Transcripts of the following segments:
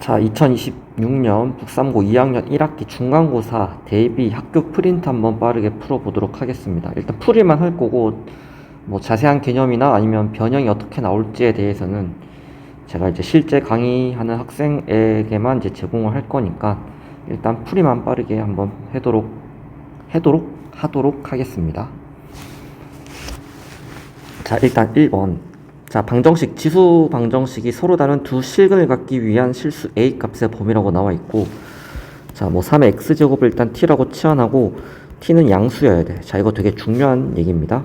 자, 2026년 북삼고 2학년 1학기 중간고사 대비 학교 프린트 한번 빠르게 풀어보도록 하겠습니다. 일단 풀이만 할 거고, 뭐 자세한 개념이나 아니면 변형이 어떻게 나올지에 대해서는 제가 이제 실제 강의하는 학생에게만 이제 제공을 할 거니까 일단 풀이만 빠르게 한번 하도록 하겠습니다. 자, 일단 1번. 자, 방정식, 지수 방정식이 서로 다른 두 실근을 갖기 위한 실수 a 값의 범위라고 나와 있고, 자, 뭐 3의 x제곱을 일단 t라고 치환하고 t는 양수여야 돼. 자, 이거 되게 중요한 얘기입니다.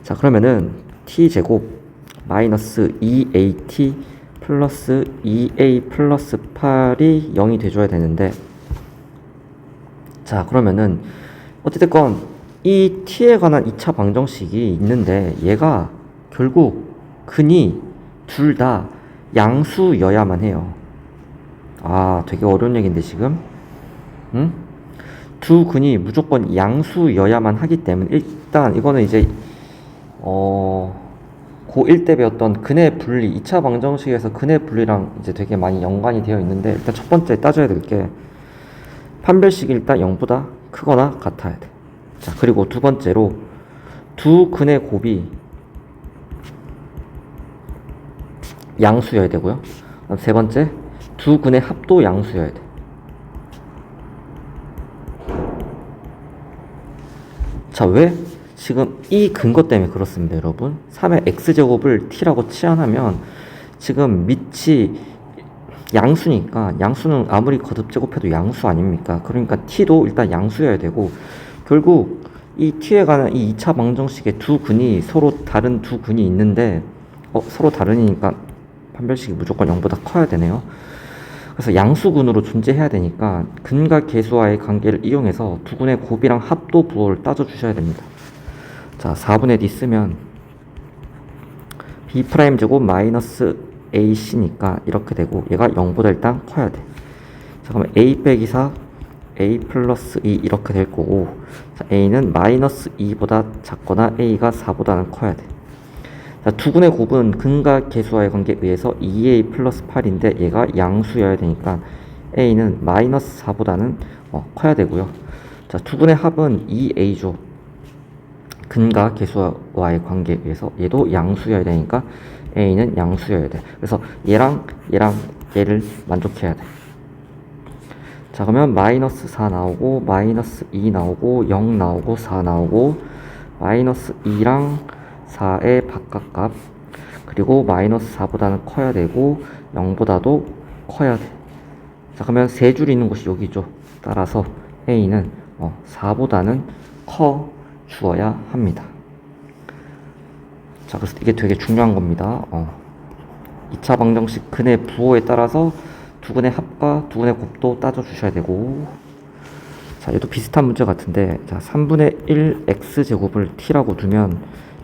자, 그러면은 t제곱 마이너스 2at 플러스 2a 플러스 8이 0이 돼줘야 되는데, 자, 그러면은 어찌됐건 이 t에 관한 2차 방정식이 있는데 얘가 결국 근이 둘 다 양수여야만 해요. 아, 되게 어려운 얘기인데 지금 응? 두 근이 무조건 양수여야만 하기 때문에 일단 이거는 이제 고1 때 배웠던 근의 분리, 2차 방정식에서 근의 분리랑 이제 되게 많이 연관이 되어 있는데, 일단 첫 번째 따져야 될 게 판별식이 일단 0보다 크거나 같아야 돼. 자, 그리고 두 번째로 두 근의 곱이 양수여야 되고요. 세 번째, 두 근의 합도 양수여야 돼. 자, 왜? 지금 이 근거 때문에 그렇습니다, 여러분. 3의 x제곱을 t라고 치환하면 지금 밑이 양수니까, 양수는 아무리 거듭 제곱해도 양수 아닙니까? 그러니까 t도 일단 양수여야 되고, 결국 이 t에 관한 이 2차 방정식의 두 근이 서로 다른 두 근이 있는데, 서로 다르니까 판별식이 무조건 0보다 커야 되네요. 그래서 양수근으로 존재해야 되니까 근과 계수와의 관계를 이용해서 두 근의 곱이랑 합도 부호를 따져 주셔야 됩니다. 자, 4분의 d 쓰면 b' 제곱 마이너스 ac니까 이렇게 되고, 얘가 0보다 일단 커야 돼. 자, 그러면 a 빼기 4 a 플러스 2 이렇게 될 거고, 자, a는 마이너스 2보다 작거나 a가 4보다는 커야 돼. 자, 두 근의 곱은 근과 계수와의 관계에 의해서 2a 플러스 8인데 얘가 양수여야 되니까 a는 마이너스 4보다는 커야 되고요. 자, 두 근의 합은 2a죠. 근과 계수와의 관계에 의해서 얘도 양수여야 되니까 a는 양수여야 돼. 그래서 얘랑 얘를 만족해야 돼. 자, 그러면 마이너스 4 나오고 마이너스 2 나오고 0 나오고 4 나오고 마이너스 2랑 4의 바깥값, 그리고 마이너스 4보다는 커야 되고 0보다도 커야 돼. 자, 그러면 세 줄 있는 곳이 여기죠. 따라서 a는 4보다는 커 주어야 합니다. 자, 그래서 이게 되게 중요한 겁니다. 2차 방정식 근의 부호에 따라서 두 근의 합과 두 근의 곱도 따져 주셔야 되고, 자, 얘도 비슷한 문제 같은데, 자, 3분의 1 x제곱을 t라고 두면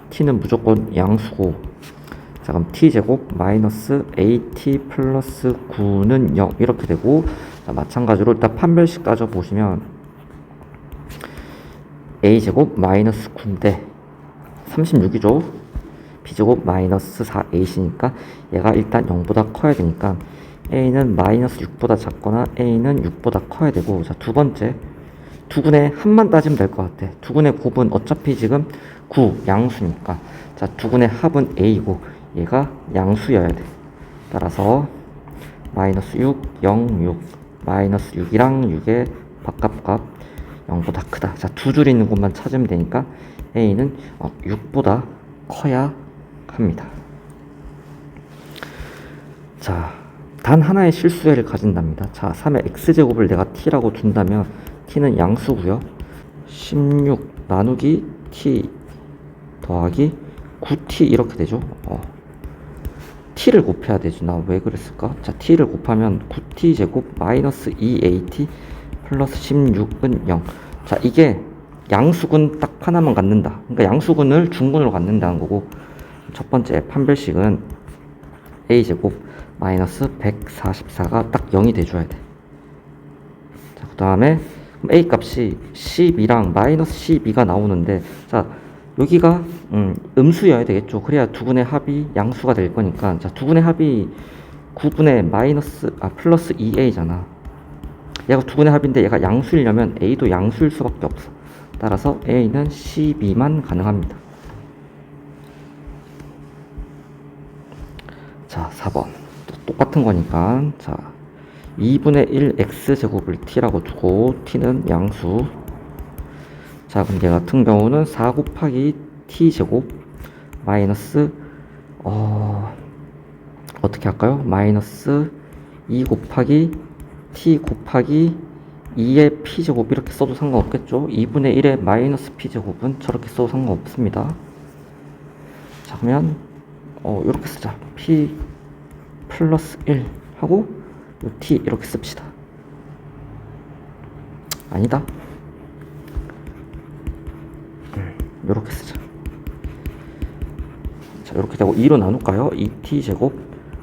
t는 무조건 양수고, 자, 그럼 t제곱 마이너스 at 플러스 9는 0 이렇게 되고, 자, 마찬가지로 일단 판별식 따져보시면 a제곱 마이너스 9인데 36이죠. b제곱 마이너스 4ac니까 얘가 일단 0보다 커야 되니까 a는 마이너스 6보다 작거나 a는 6보다 커야 되고, 자, 두 번째 두 근의 합만 따지면 될 것 같아. 두 근의 곱은 어차피 지금 9 양수니까, 자, 두 근의 합은 a고 얘가 양수여야 돼. 따라서 마이너스 6 0 6 마이너스 6이랑 6의 바깥값 0보다 크다. 자, 두 줄 있는 곳만 찾으면 되니까 a는 6보다 커야 합니다. 자, 단 하나의 실수를 가진답니다. 자, 3의 x제곱을 내가 t라고 둔다면 t는 양수고요. 16 나누기 t 더하기 9t 이렇게 되죠. t를 곱해야 되지. 나 왜 그랬을까? 자, t를 곱하면 9t 제곱 마이너스 2at 플러스 16은 0. 자, 이게 양수근 딱 하나만 갖는다. 그러니까 양수근을 중근으로 갖는다는 거고, 첫 번째 판별식은 a제곱 마이너스 144가 딱 0이 돼줘야 돼. 자, 그 다음에 a 값이 12랑 마이너스 12가 나오는데, 자, 여기가 음수여야 되겠죠. 그래야 두 근의 합이 양수가 될 거니까, 자, 두 근의 합이 9분의 플러스 2a잖아. 얘가 두 분의 합인데 얘가 양수이려면 a도 양수일 수밖에 없어. 따라서 a는 12만 가능합니다. 자, 4번. 똑같은 거니까. 자, 2분의 1 x제곱을 t라고 두고 t는 양수. 자, 그럼 얘 같은 경우는 4 곱하기 t제곱 마이너스 어떻게 할까요? 마이너스 2 곱하기 t 곱하기 2의 p제곱 이렇게 써도 상관없겠죠? 2분의 1의 마이너스 p제곱은 저렇게 써도 상관없습니다. 자, 그러면 이렇게 쓰자. p 플러스 1 하고 요 t 이렇게 씁시다. 아니다. 이렇게 쓰자. 자, 이렇게 되고 2로 나눌까요? 2t 제곱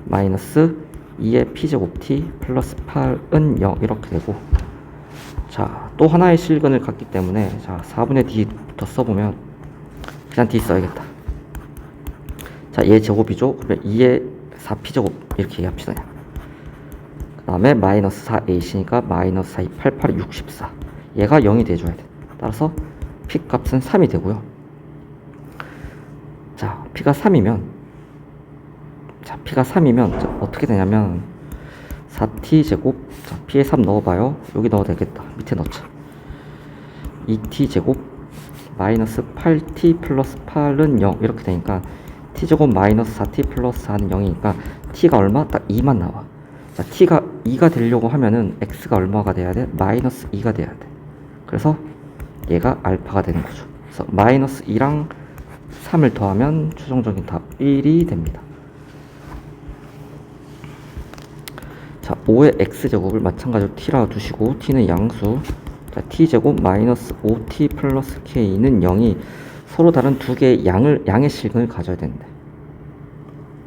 마이너스 2의 p제곱 t 플러스 8은 0 이렇게 되고, 자, 또 하나의 실근을 갖기 때문에 자 4분의 d부터 써보면 그냥 d 써야겠다. 자, 얘 제곱이죠. 그러면 2의 4p제곱 이렇게 얘기합시다. 그 다음에 마이너스 4ac니까 마이너스 4, 2, 8, 8, 64. 얘가 0이 돼줘야 돼. 따라서 p 값은 3이 되고요. 자, p가 3이면 자, 어떻게 되냐면 4t 제곱, 자, p에 3 넣어봐요. 여기 넣어도 되겠다. 밑에 넣자. 2t 제곱 마이너스 8t 플러스 8은 0 이렇게 되니까 t 제곱 마이너스 4t 플러스 4는 0이니까 t가 얼마? 딱 2만 나와. 자, t가 2가 되려고 하면은 x가 얼마가 돼야 돼? 마이너스 2가 돼야 돼. 그래서 얘가 알파가 되는 거죠. 그래서 마이너스 2랑 3을 더하면 최종적인 답 1이 됩니다. 자, 5의 x제곱을 마찬가지로 t라 두시고 t는 양수. 자, t제곱 마이너스 5t 플러스 k는 0이 서로 다른 두 개의 양의 실근을 가져야 되는데,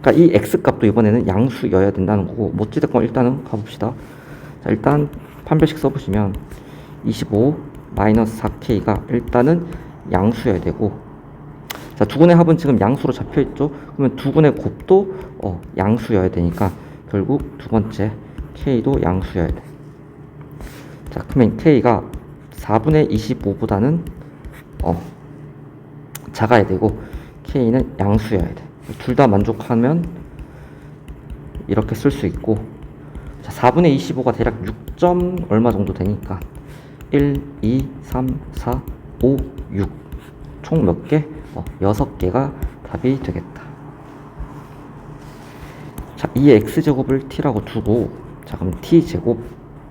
그러니까 이 x값도 이번에는 양수여야 된다는 거고, 뭐 어찌됐건 일단은 가봅시다. 자, 일단 판별식 써보시면 25 마이너스 4k가 일단은 양수여야 되고, 자, 두근의 합은 지금 양수로 잡혀있죠. 그러면 두근의 곱도 양수여야 되니까 결국 두 번째 k도 양수여야 돼. 자, 그러면 k가 4분의 25보다는 작아야 되고 k는 양수여야 돼. 둘 다 만족하면 이렇게 쓸 수 있고, 자, 4분의 25가 대략 6점 얼마 정도 되니까 1, 2, 3, 4, 5, 6 총 몇 개? 6개가 답이 되겠다. 자, 이 x제곱을 t라고 두고, 자, 그럼 t제곱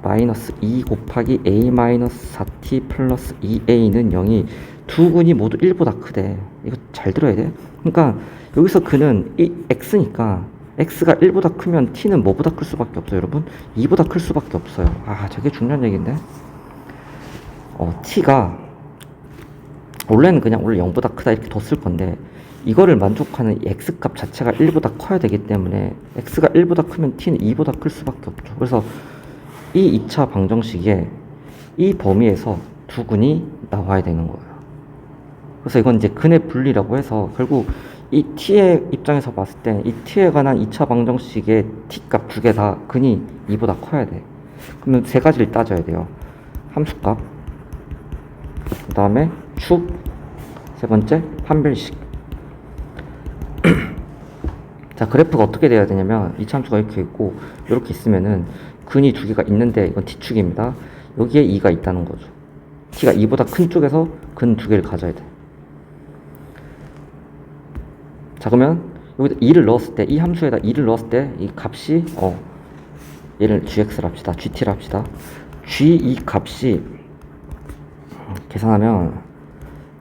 마이너스 2 곱하기 a 마이너스 4t 플러스 2a는 0이 두 근이 모두 1보다 크대. 이거 잘 들어야 돼. 그러니까 여기서 그는 이 x니까 x가 1보다 크면 t는 뭐보다 클 수밖에 없어요, 여러분? 2보다 클 수밖에 없어요. 아, 되게 중요한 얘기인데. t가 원래는 그냥 원래 0보다 크다 이렇게 뒀을 건데, 이거를 만족하는 이 x값 자체가 1보다 커야 되기 때문에 x가 1보다 크면 t는 2보다 클 수밖에 없죠. 그래서 이 2차 방정식에 이 범위에서 두 근이 나와야 되는 거예요. 그래서 이건 이제 근의 분리라고 해서 결국 이 t의 입장에서 봤을 때 이 t에 관한 2차 방정식의 t값 두 개 다 근이 2보다 커야 돼. 그러면 세 가지를 따져야 돼요. 함수값, 그 다음에 축, 세 번째 판별식. 자, 그래프가 어떻게 돼야 되냐면 이차함수가 이렇게 있고 이렇게 있으면은 근이 두 개가 있는데 이건 t축입니다. 여기에 2가 있다는 거죠. t가 2보다 큰 쪽에서 근 두 개를 가져야 돼. 자, 그러면 여기다 2를 넣었을 때, 이 함수에다 2를 넣었을 때 이 값이 얘를 gx를 합시다. gt를 합시다. g 이 값이 계산하면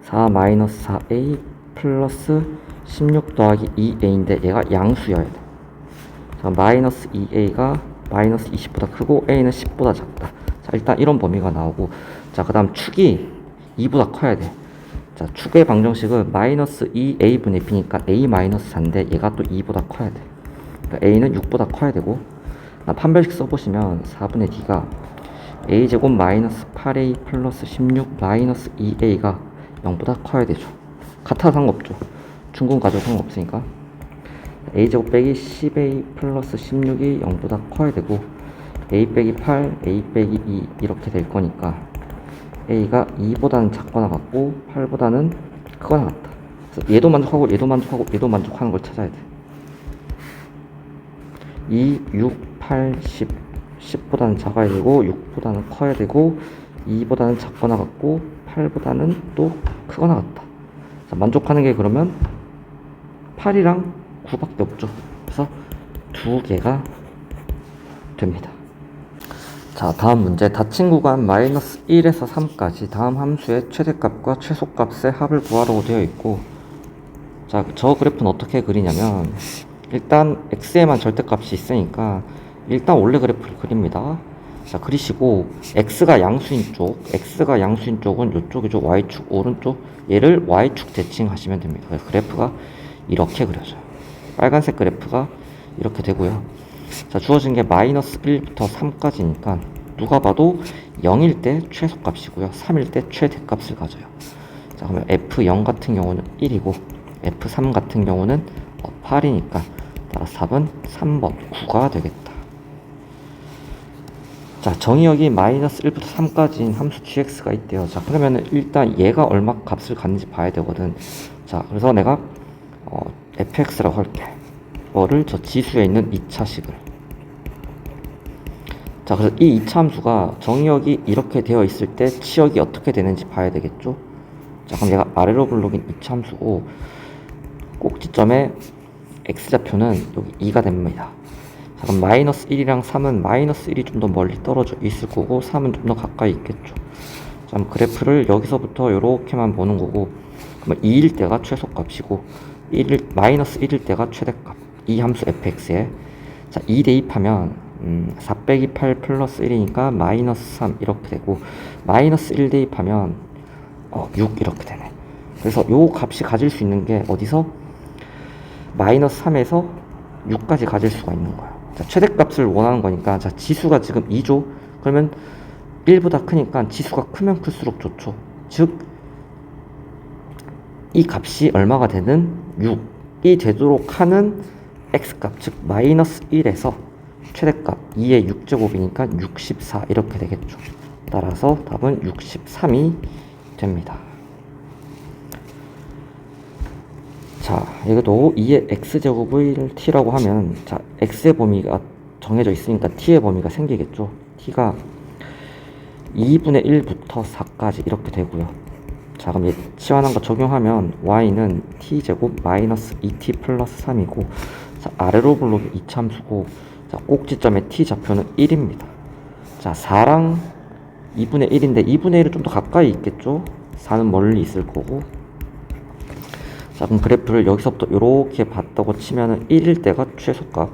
4 마이너스 4a 플러스 16 더하기 2a인데 얘가 양수여야 돼. 자, 마이너스 2a가 마이너스 20보다 크고 a는 10보다 작다. 자, 일단 이런 범위가 나오고, 자, 그 다음 축이 2보다 커야 돼. 자, 축의 방정식은 마이너스 2a분의 b니까 a 마이너스 4인데 얘가 또 2보다 커야 돼. 그러니까 a는 6보다 커야 되고, 판별식 써보시면 4분의 d가 a제곱 마이너스 8a 플러스 16 마이너스 2a가 0보다 커야 되죠. 같아도 상관없죠. 중근 가져도 상관없으니까. a제곱 빼기 10a 플러스 16이 0보다 커야 되고 a 빼기 8, a 빼기 2 이렇게 될 거니까 a가 2보다는 작거나 같고 8보다는 크거나 같다. 그래서 얘도 만족하고 얘도 만족하고 얘도 만족하는 걸 찾아야 돼. 2, 6, 8, 10 10보다는 작아야 되고 6보다는 커야 되고 2보다는 작거나 같고 8보다는 또 크거나 같다. 자, 만족하는 게 그러면 8이랑 9밖에 없죠. 그래서 두 개가 됩니다. 자, 다음 문제. 닫힌 구간 마이너스 1에서 3까지 다음 함수의 최대값과 최소값의 합을 구하라고 되어 있고, 자, 저 그래프는 어떻게 그리냐면 일단 x에만 절대값이 있으니까 일단 원래 그래프를 그립니다. 자, 그리시고 x가 양수인 쪽은 이쪽이죠. y축 오른쪽, 얘를 y축 대칭하시면 됩니다. 그래서 그래프가 이렇게 그려져요. 빨간색 그래프가 이렇게 되고요. 자, 주어진 게 마이너스 1부터 3까지니까 누가 봐도 0일 때 최소값이고요. 3일 때 최대값을 가져요. 자, 그러면 f0 같은 경우는 1이고 f3 같은 경우는 8이니까 따라서 답은 3번 9가 되겠다. 자, 정의역이 마이너스 1부터 3까지인 함수 gx가 있대요. 자, 그러면은 일단 얘가 얼마 값을 갖는지 봐야 되거든. 자, 그래서 내가 fx라고 할게. 이거를 저 지수에 있는 2차식을. 자, 그래서 이 2차 함수가 정의역이 이렇게 되어 있을 때 치역이 어떻게 되는지 봐야 되겠죠. 자, 그럼 얘가 아래로 블록인 2차 함수고 꼭지점에 x좌표는 여기 2가 됩니다. 자, 그럼 마이너스 1이랑 3은 마이너스 1이 좀 더 멀리 떨어져 있을 거고 3은 좀 더 가까이 있겠죠. 자, 그럼 그래프를 여기서부터 이렇게만 보는 거고, 그러면 2일 때가 최소값이고 마이너스 1일 때가 최대값. 이 함수 fx에 자, 2 대입하면 4 빼기 8 플러스 1이니까 마이너스 3 이렇게 되고, 마이너스 1 대입하면 6 이렇게 되네. 그래서 요 값이 가질 수 있는 게 어디서? 마이너스 3에서 6까지 가질 수가 있는 거야. 자, 최대값을 원하는 거니까, 자, 지수가 지금 2죠? 그러면 1보다 크니까 지수가 크면 클수록 좋죠. 즉, 이 값이 얼마가 되는 6이 되도록 하는 x값, 즉 마이너스 1에서 최대값 2의 6제곱이니까 64 이렇게 되겠죠. 따라서 답은 63이 됩니다. 자, 이것도 2의 x제곱을 t라고 하면, 자, x의 범위가 정해져 있으니까 t의 범위가 생기겠죠. t가 2분의 1부터 4까지 이렇게 되고요. 자, 그럼 얘 치환한 거 적용하면 y는 t제곱 마이너스 2t 플러스 3이고, 자, 아래로 블록이 2차 함수고, 자, 꼭지점의 t 좌표는 1입니다. 자, 4랑 2분의 1인데 2분의 1은 좀 더 가까이 있겠죠. 4는 멀리 있을 거고. 자, 그럼 그래프를 여기서부터 이렇게 봤다고 치면은 1일 때가 최소값,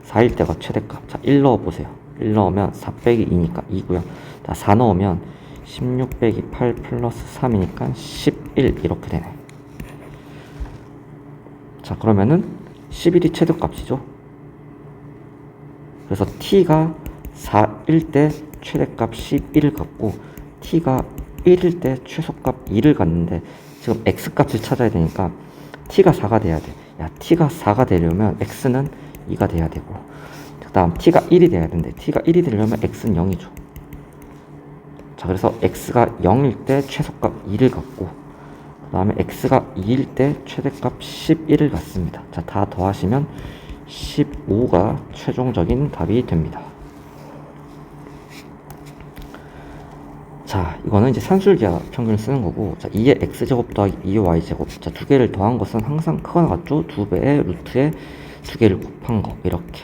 4일 때가 최대값. 자, 1 넣어보세요. 1 넣으면 4 빼기 2니까 2고요. 자, 4 넣으면 16 빼기 8 플러스 3이니까 11 이렇게 되네. 자, 그러면은 11이 최대값이죠. 그래서 t가 4일 때 최대값 11을 갖고 t가 1일 때 최소값 2를 갖는데, 지금 x값을 찾아야 되니까 t가 4가 돼야 돼. 야, t가 4가 되려면 x는 2가 돼야 되고, 그 다음 t가 1이 돼야 되는데 t가 1이 되려면 x는 0이죠. 자, 그래서 x가 0일 때 최소값 2를 갖고, 그 다음에 x가 2일 때 최대값 11을 갖습니다. 자, 다 더하시면 15가 최종적인 답이 됩니다. 자, 이거는 이제 산술기하 평균을 쓰는 거고, 자, 2의 x제곱 더하기 2의 y제곱. 자, 두 개를 더한 것은 항상 크거나 같죠? 2배의 루트에 두 개를 곱한 거, 이렇게.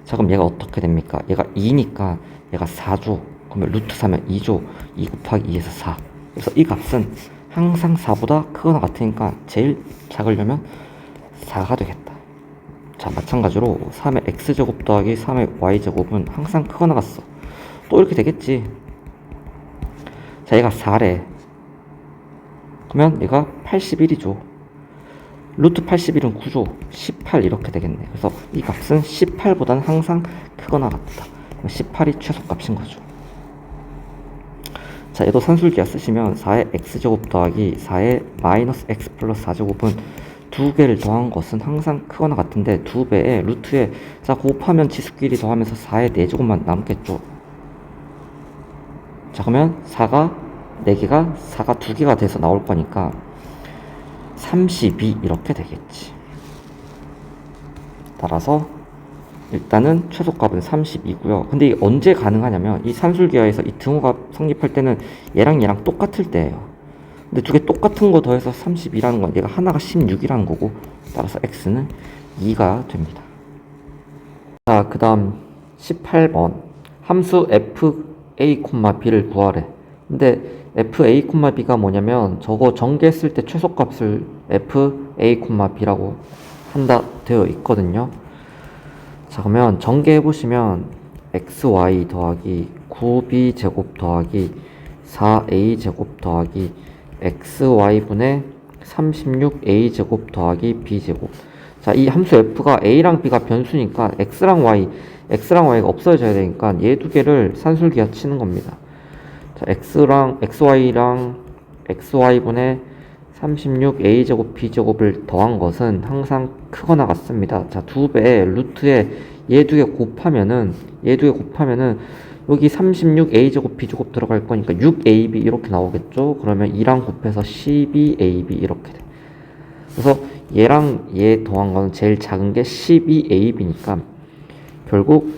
자, 그럼 얘가 어떻게 됩니까? 얘가 2니까 얘가 4죠. 그러면 루트 3면 2죠. 2 곱하기 2에서 4. 그래서 이 값은 항상 4보다 크거나 같으니까 제일 작으려면 4가 되겠다. 자, 마찬가지로 3의 x제곱 더하기 3의 y제곱은 항상 크거나 같어. 또 이렇게 되겠지. 자, 얘가 4래. 그러면 얘가 81이죠. 루트 81은 9죠. 18 이렇게 되겠네. 그래서 이 값은 18보다는 항상 크거나 같다. 18이 최소값인 거죠. 자, 얘도 산술기하 쓰시면 4의 x제곱 더하기 4의 마이너스 x 플러스 4제곱은 두 개를 더한 것은 항상 크거나 같은데 두 배에 루트에 자 곱하면 지수끼리 더하면서 4의 4제곱만 남겠죠. 자 그러면 4가 4개가 4가 2개가 돼서 나올 거니까 32 이렇게 되겠지. 따라서 일단은 최소값은 32고요. 근데 이게 언제 가능하냐면 이 산술기하에서 이 등호가 성립할 때는 얘랑 똑같을 때예요. 근데 두 개 똑같은 거 더해서 32라는 건 얘가 하나가 16이라는 거고 따라서 x는 2가 됩니다. 자, 그 다음 18번 함수 fa, b를 구하래. 근데 fa, b가 뭐냐면 저거 전개했을 때 최소값을 fa, b라고 한다 되어 있거든요. 자 그러면 전개해보시면 xy 더하기 9b 제곱 더하기 4a 제곱 더하기 xy분의 36a 제곱 더하기 b 제곱. 자 이 함수 f가 a랑 b가 변수니까 x랑 y가 없어져야 되니까 얘 두 개를 산술기하 치는 겁니다. 자 xy랑 xy분의 36a 제곱 b 제곱을 더한 것은 항상 크거나 같습니다. 자, 두 배의 루트에 얘 두 개 곱하면은 여기 36a 제곱 b 제곱 들어갈 거니까 6ab 이렇게 나오겠죠. 그러면 2랑 곱해서 12ab 이렇게 돼. 그래서 얘랑 얘 더한 거는 제일 작은 게 12ab니까 결국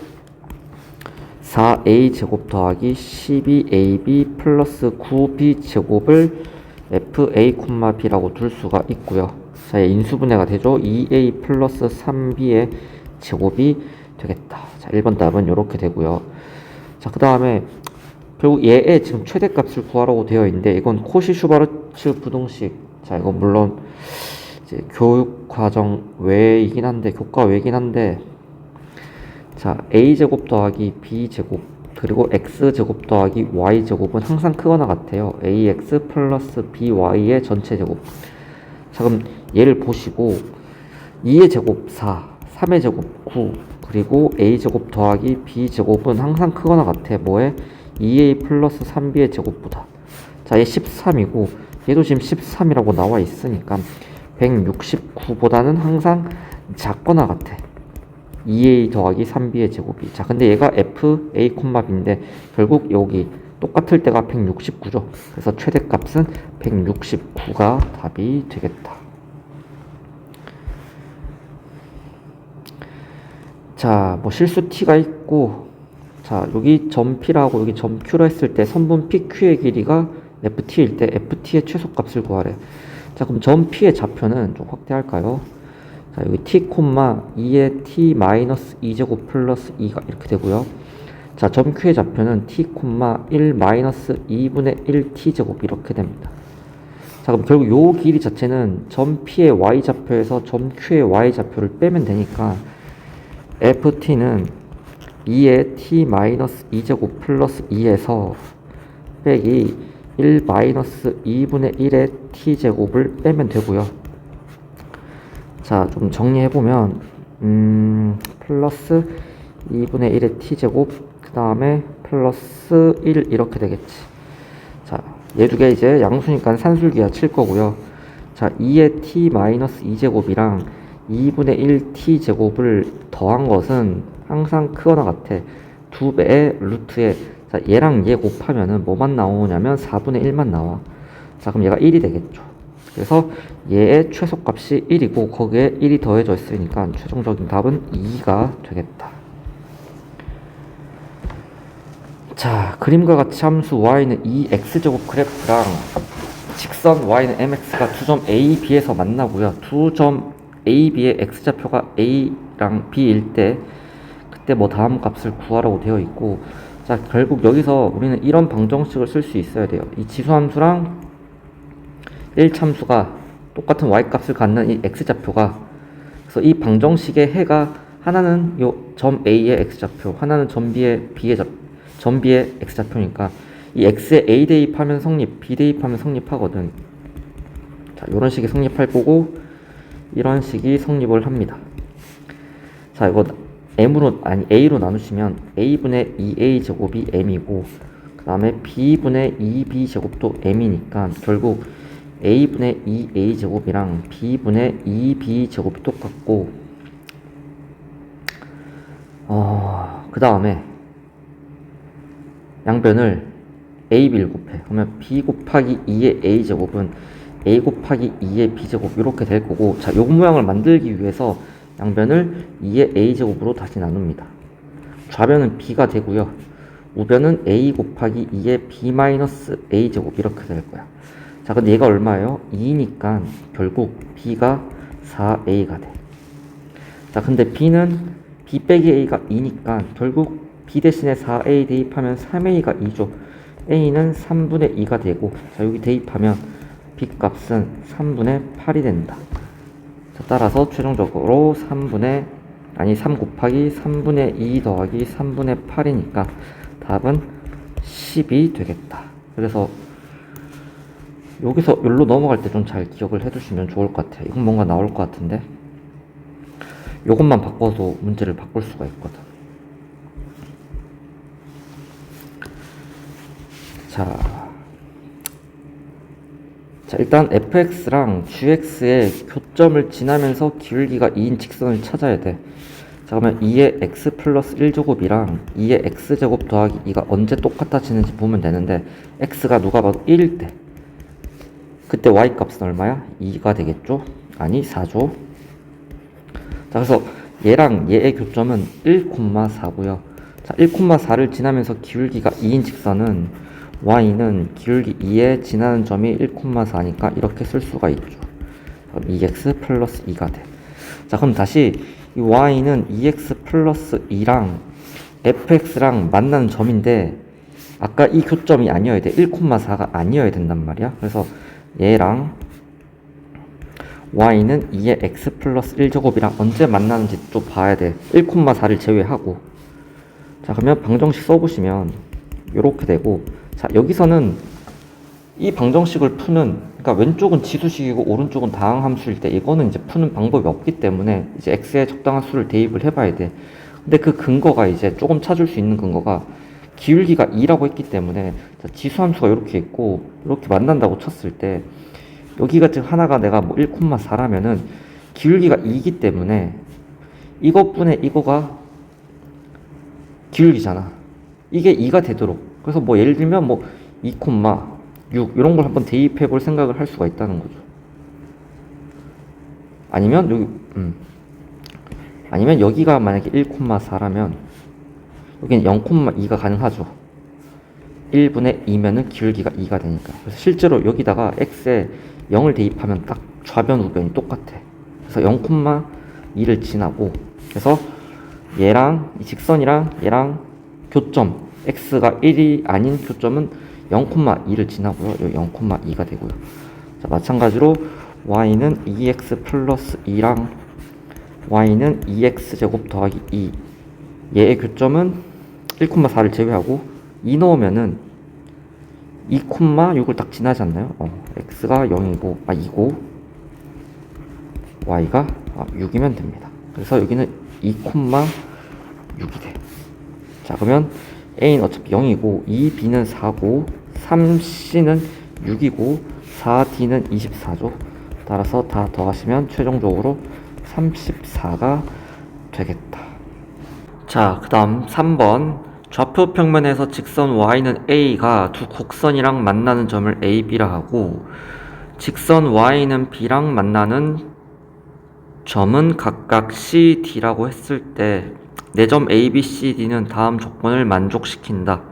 4a 제곱 더하기 12ab 플러스 9b 제곱을 fa, b라고 둘 수가 있고요. 자, 인수분해가 되죠. 2a 플러스 3b의 제곱이 되겠다. 자, 1번 답은 이렇게 되고요. 자, 그 다음에 결국 얘의 지금 최대값을 구하라고 되어 있는데 이건 코시-슈바르츠 부등식. 자, 이거 물론 이제 교육과정 외이긴 한데 교과 외이긴 한데 자, a제곱 더하기 b제곱 그리고 x제곱 더하기 y제곱은 항상 크거나 같아요. ax 플러스 by의 전체 제곱. 자 그럼 얘를 보시고 2의 제곱 4, 3의 제곱 9 그리고 a제곱 더하기 b제곱은 항상 크거나 같아. 뭐에? 2a 플러스 3b의 제곱보다. 자 얘 13이고 얘도 지금 13이라고 나와 있으니까 169보다는 항상 작거나 같아. 2a 더하기 3b의 제곱이. 자, 근데 얘가 fa, b인데 결국 여기 똑같을 때가 169죠. 그래서 최대값은 169가 답이 되겠다. 자, 뭐 실수 t가 있고, 자, 여기 점 p라고 여기 점 q로 했을 때 선분 pq의 길이가 ft일 때 ft의 최소값을 구하래. 자, 그럼 점 p의 좌표는 좀 확대할까요? 자, 여기 t, 2의 t 마이너스 2제곱 플러스 2가 이렇게 되고요. 자, 점 q의 좌표는 t, 1 마이너스 2분의 1 t제곱 이렇게 됩니다. 자, 그럼 결국 요 길이 자체는 점 p의 y좌표에서 점 q의 y좌표를 빼면 되니까 ft는 2의 t 마이너스 2제곱 플러스 2에서 빼기 1 마이너스 2분의 1의 t제곱을 빼면 되고요. 자, 좀 정리해보면, 플러스 2분의 1의 t제곱, 그 다음에 플러스 1 이렇게 되겠지. 자, 얘 두 개 이제 양수니까 산술기하 칠 거고요. 자, 2의 t 마이너스 2제곱이랑 2분의 1 t제곱을 더한 것은 항상 크거나 같아. 두 배의 루트에, 자, 얘랑 얘 곱하면은 뭐만 나오냐면 4분의 1만 나와. 자, 그럼 얘가 1이 되겠죠. 그래서 얘의 최소값이 1이고 거기에 1이 더해져 있으니까 최종적인 답은 2가 되겠다. 자, 그림과 같이 함수 y는 2x제곱 그래프랑 직선 y는 mx가 두 점 a, b에서 만나고요. 두 점 a, b의 x좌표가 a랑 b일 때 그때 뭐 다음 값을 구하라고 되어 있고, 자, 결국 여기서 우리는 이런 방정식을 쓸 수 있어야 돼요. 이 지수함수랑 1참수가 똑같은 y값을 갖는 이 x좌표가, 그래서 이 방정식의 해가 하나는 요 점 A의 x좌표, 하나는 점 B의 x좌표니까 이 x에 A 대입하면 성립, B 대입하면 성립하거든. 자, 요런 식이 성립할 거고 이런 식이 성립을 합니다. 자, 이거 A로 나누시면 A분의 2A 제곱이 M이고 그 다음에 B분의 2B 제곱도 M이니까 결국 a분의 2a제곱이랑 b분의 2b제곱이 똑같고 그 다음에 양변을 a, b를 곱해. 그러면 b 곱하기 2의 a제곱은 a 곱하기 2의 b제곱 이렇게 될 거고, 자, 요 모양을 만들기 위해서 양변을 2의 a제곱으로 다시 나눕니다. 좌변은 b가 되고요. 우변은 a 곱하기 2의 b 마이너스 a제곱 이렇게 될 거야. 자, 근데 얘가 얼마예요? 2니까 결국 b가 4a가 돼. 자, 근데 b는 b 빼기 a가 2니까 결국 b 대신에 4a 대입하면 3a가 2죠. a는 3분의 2가 되고, 자, 여기 대입하면 b 값은 3분의 8이 된다. 자, 따라서 최종적으로 3 곱하기 3분의 2 더하기 3분의 8이니까 답은 10이 되겠다. 그래서 여기서 여기로 넘어갈 때 좀 잘 기억을 해두시면 좋을 것 같아요. 이건 뭔가 나올 것 같은데 요것만 바꿔서 문제를 바꿀 수가 있거든. 자, 일단 fx랑 gx의 교점을 지나면서 기울기가 2인 직선을 찾아야 돼. 자, 그러면 2의 x 플러스 1제곱이랑 2의 x제곱 더하기 2가 언제 똑같아지는지 보면 되는데, x가 누가 봐도 1일 때 그때 y 값은 얼마야? 2가 되겠죠? 아니 4죠. 자, 그래서 얘랑 얘의 교점은 1,4고요. 자, 1,4를 지나면서 기울기가 2인 직선은 y는 기울기 2에 지나는 점이 1,4니까 이렇게 쓸 수가 있죠. 그럼 2x 플러스 2가 돼. 자, 그럼 다시 이 y는 2x 플러스 2랑 fx랑 만나는 점인데 아까 이 교점이 아니어야 돼. 1,4가 아니어야 된단 말이야. 그래서 얘랑 y는 2의 x 플러스 1제곱이랑 언제 만나는지 또 봐야 돼. 1,4를 제외하고. 자, 그러면 방정식 써보시면 요렇게 되고, 자, 여기서는 이 방정식을 푸는, 그러니까 왼쪽은 지수식이고 오른쪽은 다항함수일 때 이거는 이제 푸는 방법이 없기 때문에 이제 x에 적당한 수를 대입을 해봐야 돼. 근데 그 근거가 이제 조금 찾을 수 있는 근거가 기울기가 2라고 했기 때문에, 자, 지수함수가 이렇게 있고 이렇게 만난다고 쳤을 때 여기가 지금 하나가 내가 뭐 1,4라면은 기울기가 2이기 때문에 이것분의 이거가 기울기잖아. 이게 2가 되도록. 그래서 뭐 예를 들면 뭐 2,6 이런 걸 한번 대입해 볼 생각을 할 수가 있다는 거죠. 아니면 여기 아니면 여기가 만약에 1,4라면 여기는 0,2가 가능하죠. 1분의 2면은 기울기가 2가 되니까. 그래서 실제로 여기다가 x에 0을 대입하면 딱 좌변 우변이 똑같아. 그래서 0,2를 지나고, 그래서 얘랑 이 직선이랑 얘랑 교점 x가 1이 아닌 교점은 0,2를 지나고요. 여기 0,2가 되고요. 자, 마찬가지로 y는 2x 플러스 2랑 y는 2x제곱 더하기 2, 얘의 교점은 1,4를 제외하고 2 넣으면은 2,6을 딱 지나지 않나요? x가 0이고 2고 y가 6이면 됩니다. 그래서 여기는 2,6이 돼. 자, 그러면 a는 어차피 0이고 2b는 4고 3c는 6이고 4d는 24죠. 따라서 다 더하시면 최종적으로 34가 되겠다. 자, 그 다음 3번. 좌표 평면에서 직선 y는 a가 두 곡선이랑 만나는 점을 a, b라 하고, 직선 y는 b랑 만나는 점은 각각 c, d라고 했을 때 네 점 a, b, c, d는 다음 조건을 만족시킨다.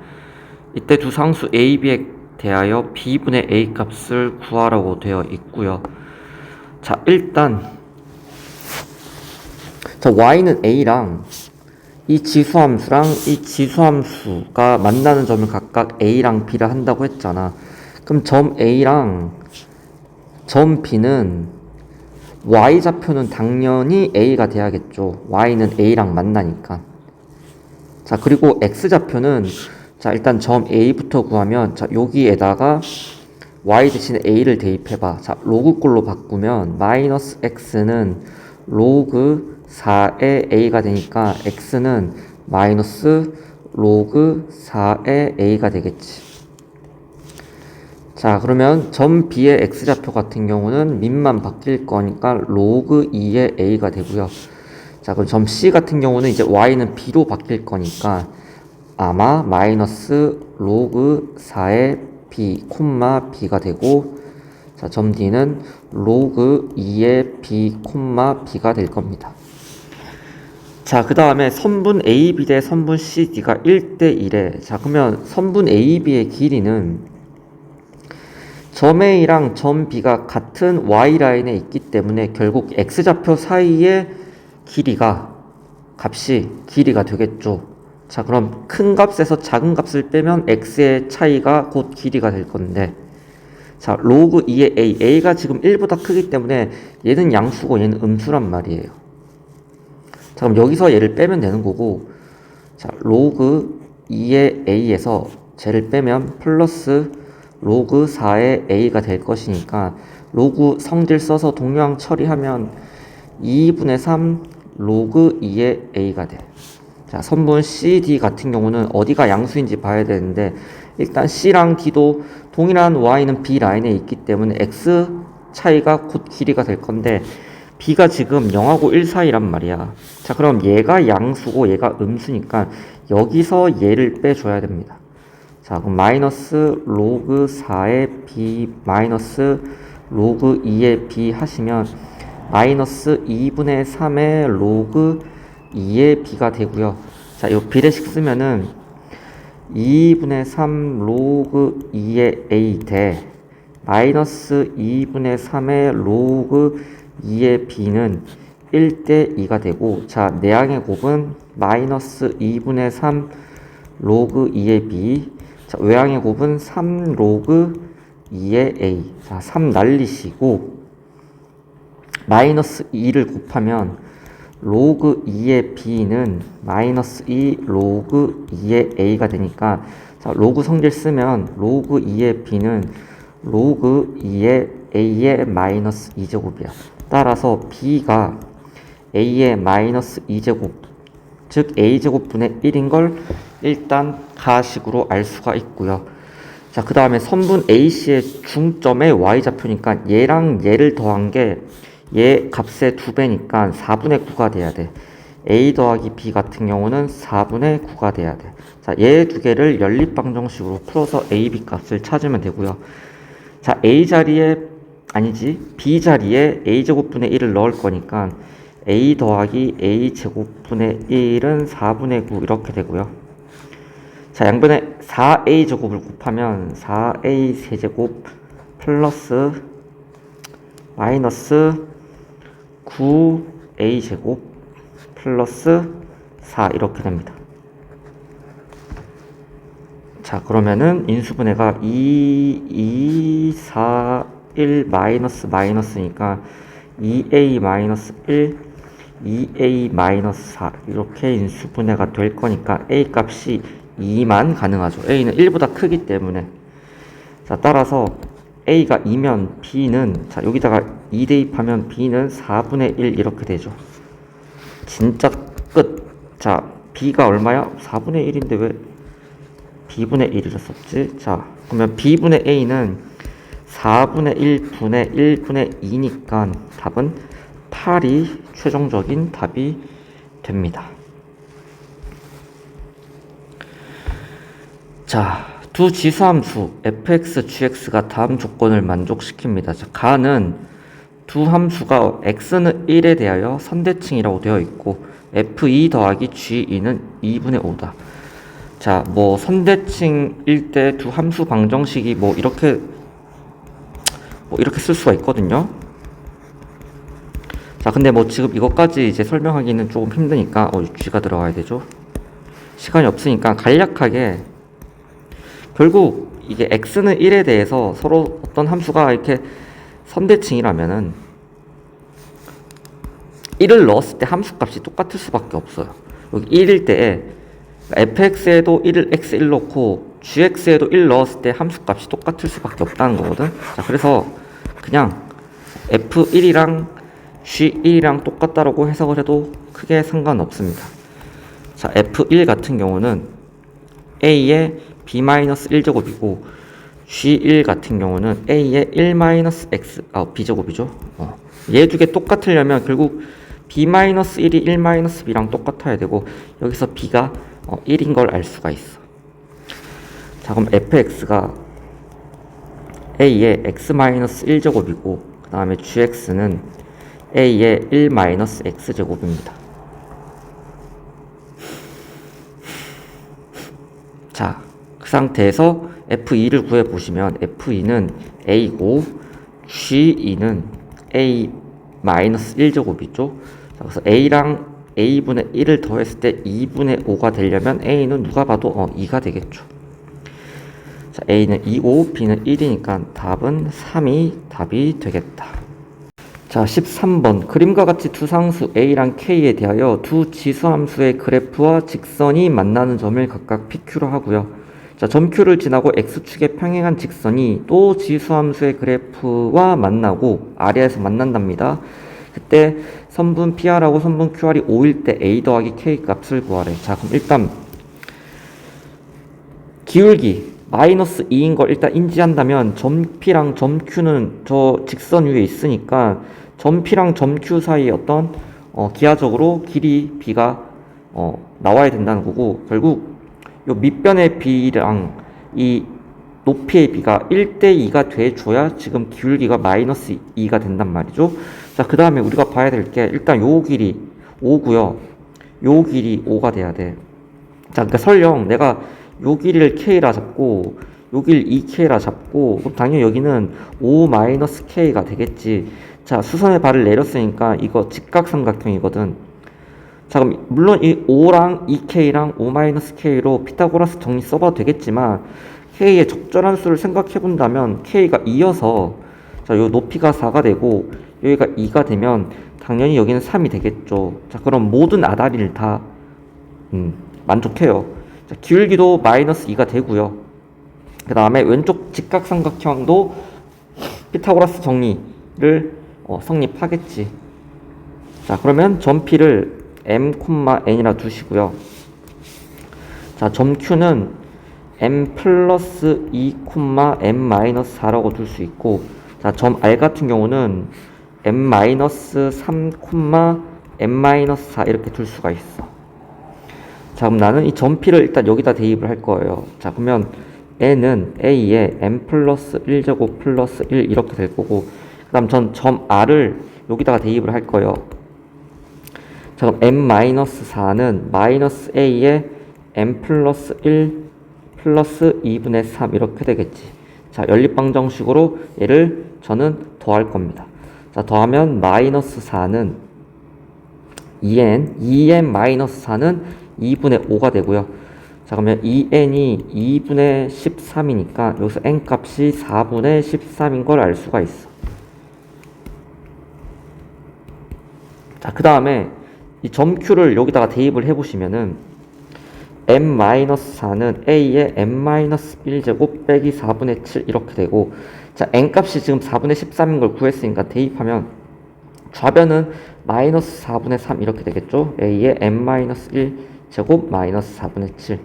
이때 두 상수 a, b에 대하여 b분의 a 값을 구하라고 되어 있고요. 자, 일단 y는 a랑 이 지수함수랑 이 지수함수가 만나는 점을 각각 a랑 b라 한다고 했잖아. 그럼 점 a랑 점 b는 y좌표는 당연히 a가 돼야겠죠. y는 a랑 만나니까. 자, 그리고 x좌표는, 자, 일단 점 a부터 구하면, 자, 여기에다가 y 대신에 a를 대입해봐. 자, 로그 꼴로 바꾸면 마이너스 x는 로그 4의 a가 되니까 x는 마이너스 로그 4의 a가 되겠지. 자, 그러면 점 B의 X좌표 같은 경우는 민만 바뀔 거니까 로그 2의 A가 되고요. 자, 그럼 점 C 같은 경우는 이제 Y는 B로 바뀔 거니까 아마 마이너스 로그 4의 B, 콤마 B가 되고, 자, 점 D는 로그 2의 B, 콤마 B가 될 겁니다. 자, 그 다음에 선분 AB 대 선분 CD가 1대1에, 자, 그러면 선분 AB의 길이는 점 A랑 점 B가 같은 Y라인에 있기 때문에 결국 X좌표 사이의 값이 길이가 되겠죠. 자, 그럼 큰 값에서 작은 값을 빼면 X의 차이가 곧 길이가 될 건데, 자, 로그 2의 A, A가 지금 1보다 크기 때문에 얘는 양수고 얘는 음수란 말이에요. 자, 그럼 여기서 얘를 빼면 되는 거고, 자, 로그 2의 A에서 쟤를 빼면 플러스 로그 4의 A가 될 것이니까 로그 성질 써서 동량 처리하면 2분의 3 로그 2의 A가 돼. 자, 선분 CD 같은 경우는 어디가 양수인지 봐야 되는데 일단 C랑 D도 동일한 Y는 B 라인에 있기 때문에 X 차이가 곧 길이가 될 건데 B가 지금 0하고 1 사이란 말이야. 자, 그럼 얘가 양수고 얘가 음수니까 여기서 얘를 빼줘야 됩니다. 자, 그럼 마이너스 로그 4의 B 마이너스 로그 2의 B 하시면 마이너스 2분의 3의 로그 2의 B가 되고요. 자, 이 비례식 쓰면은 2분의 3 로그 2의 A 대 마이너스 2분의 3의 로그 2의 B는 1대 2가 되고, 자, 내항의 곱은 마이너스 2분의 3 로그 2의 B, 자, 외항의 곱은 3 로그 2의 A. 자, 3 날리시고 마이너스 2를 곱하면 로그 2의 B는 마이너스 2 로그 2의 A가 되니까, 자, 로그 성질 쓰면 로그 2의 B는 로그 2의 A의 마이너스 2제곱이야. 따라서 B가 A의 마이너스 2제곱, 즉 A제곱분의 1인 걸 일단 가식으로 알 수가 있고요. 자, 그 다음에 선분 AC의 중점의 Y좌표니까 얘랑 얘를 더한 게 얘 값의 2배니까 4분의 9가 돼야 돼. A 더하기 B 같은 경우는 4분의 9가 돼야 돼. 자, 얘 두 개를 연립방정식으로 풀어서 A, B 값을 찾으면 되고요. 자, B 자리에 A제곱분의 1을 넣을 거니까 A 더하기 A제곱분의 1은 4분의 9 이렇게 되고요. 자, 양변에 4A제곱을 곱하면 4A 세제곱 플러스 마이너스 9A제곱 플러스 4 이렇게 됩니다. 자, 그러면은 인수분해가 2, 4, 1 마이너스니까 2A 마이너스 1, 2A 마이너스 4 이렇게 인수분해가 될 거니까 A 값이 2만 가능하죠. A는 1보다 크기 때문에. 자, 따라서 A가 2면 B는, 자, 여기다가 2 대입하면 B는 4분의 1 이렇게 되죠. 진짜 끝. 자, B가 얼마야? 4분의 1인데 왜 B분의 1이라 썼지? 자, 그러면 B분의 A는 4분의 1분의 1분의 2니까 답은 8이 최종적인 답이 됩니다. 자, 두 지수함수 fx, gx가 다음 조건을 만족시킵니다. 자, 가는 두 함수가 x는 1에 대하여 선대칭이라고 되어 있고 f2 더하기 g2는 2분의 5다. 자, 뭐 선대칭일 때 두 함수 방정식이 뭐 이렇게 쓸 수가 있거든요. 자, 근데 뭐 지금 이것까지 이제 설명하기는 조금 힘드니까 g가 들어가야 되죠. 시간이 없으니까 간략하게, 결국 이게 x는 1에 대해서 서로 어떤 함수가 이렇게 선대칭이라면은 1을 넣었을 때 함수값이 똑같을 수밖에 없어요. 여기 1일 때에 fx에도 1을 x1 넣고 gx에도 1 넣었을 때 함수값이 똑같을 수밖에 없다는 거거든. 자, 그래서 그냥 f1이랑 g1이랑 똑같다라고 해석을 해도 크게 상관없습니다. 자, f1 같은 경우는 a의 b-1제곱이고 G1 같은 경우는 A의 1-x, B제곱이죠. 얘 두 개 똑같으려면 결국 B-1이 1-B랑 똑같아야 되고, 여기서 B가 1인 걸 알 수가 있어. 자, 그럼 fx가 A의 x-1제곱이고, 그 다음에 gx는 A의 1-x제곱입니다. 자, 그 상태에서 F2를 구해보시면 F2는 A고 G2는 A-1제곱이죠. 자, 그래서 A랑 A분의 1을 더했을 때 2분의 5가 되려면 A는 누가 봐도 2가 되겠죠. 자, A는 2, 5, B는 1이니까 답은 3이 답이 되겠다. 자, 13번. 그림과 같이 두 상수 A랑 K에 대하여 두 지수함수의 그래프와 직선이 만나는 점을 각각 PQ로 하고요. 자, 점 Q를 지나고 X축에 평행한 직선이 또 지수함수의 그래프와 만나고 아래에서 만난답니다. 그때 선분 PR하고 선분 QR이 5일 때 A 더하기 K 값을 구하래. 자, 그럼 일단 기울기 마이너스 2인 걸 일단 인지한다면 점 P랑 점 Q는 저 직선 위에 있으니까 점 P랑 점 Q 사이에 어떤 기하적으로 길이 B가 나와야 된다는 거고, 결국 요 밑변의 B랑 이 높이의 B가 1대2가 돼줘야 지금 기울기가 마이너스 2가 된단 말이죠. 자, 그 다음에 우리가 봐야 될 게 일단 요 길이 5고요. 요 길이 5가 돼야 돼. 자, 그러니까 설령 내가 요 길이를 K라 잡고 요 길 2K라 잡고, 그럼 당연히 여기는 5-K가 되겠지. 자, 수선의 발을 내렸으니까 이거 직각삼각형이거든. 자, 그럼 물론 이 5랑 2K랑 5-K로 피타고라스 정리 써봐도 되겠지만 K의 적절한 수를 생각해 본다면 K가 2여서 자, 요 높이가 4가 되고 여기가 2가 되면 당연히 여기는 3이 되겠죠. 자, 그럼 모든 아다리를 다 만족해요. 자, 기울기도 마이너스 2가 되고요. 그 다음에 왼쪽 직각삼각형도 피타고라스 정리를 성립하겠지. 자, 그러면 점 P를 m, n이라 두시고요. 자, 점 Q는 m 플러스 2, m 마이너스 4라고 둘 수 있고, 자, 점 R 같은 경우는 m 마이너스 3, m 마이너스 4 이렇게 둘 수가 있어. 자, 그럼 나는 이 점 P를 일단 여기다 대입을 할 거예요. 자, 그러면 n은 a의 m 플러스 1제곱 플러스 1 이렇게 될 거고, 그 다음 전 점 R을 여기다가 대입을 할 거예요. 자, 그럼 m-4는 마이너스 a의 m 플러스 1 플러스 2분의 3 이렇게 되겠지. 자, 연립방정식으로 얘를 저는 더할 겁니다. 자, 더하면 마이너스 4는 2n, 2n 마이너스 4는 2분의 5가 되고요. 자, 그러면 2n이 2분의 13이니까 여기서 n 값이 4분의 13인 걸 알 수가 있어. 자, 그 다음에 이 점 Q를 여기다가 대입을 해보시면은 m-4는 a의 m-1제곱 빼기 4분의 7 이렇게 되고, 자, n 값이 지금 4분의 13인 걸 구했으니까 대입하면 좌변은 마이너스 4분의 3 이렇게 되겠죠. a의 m-1제곱 마이너스 4분의 7.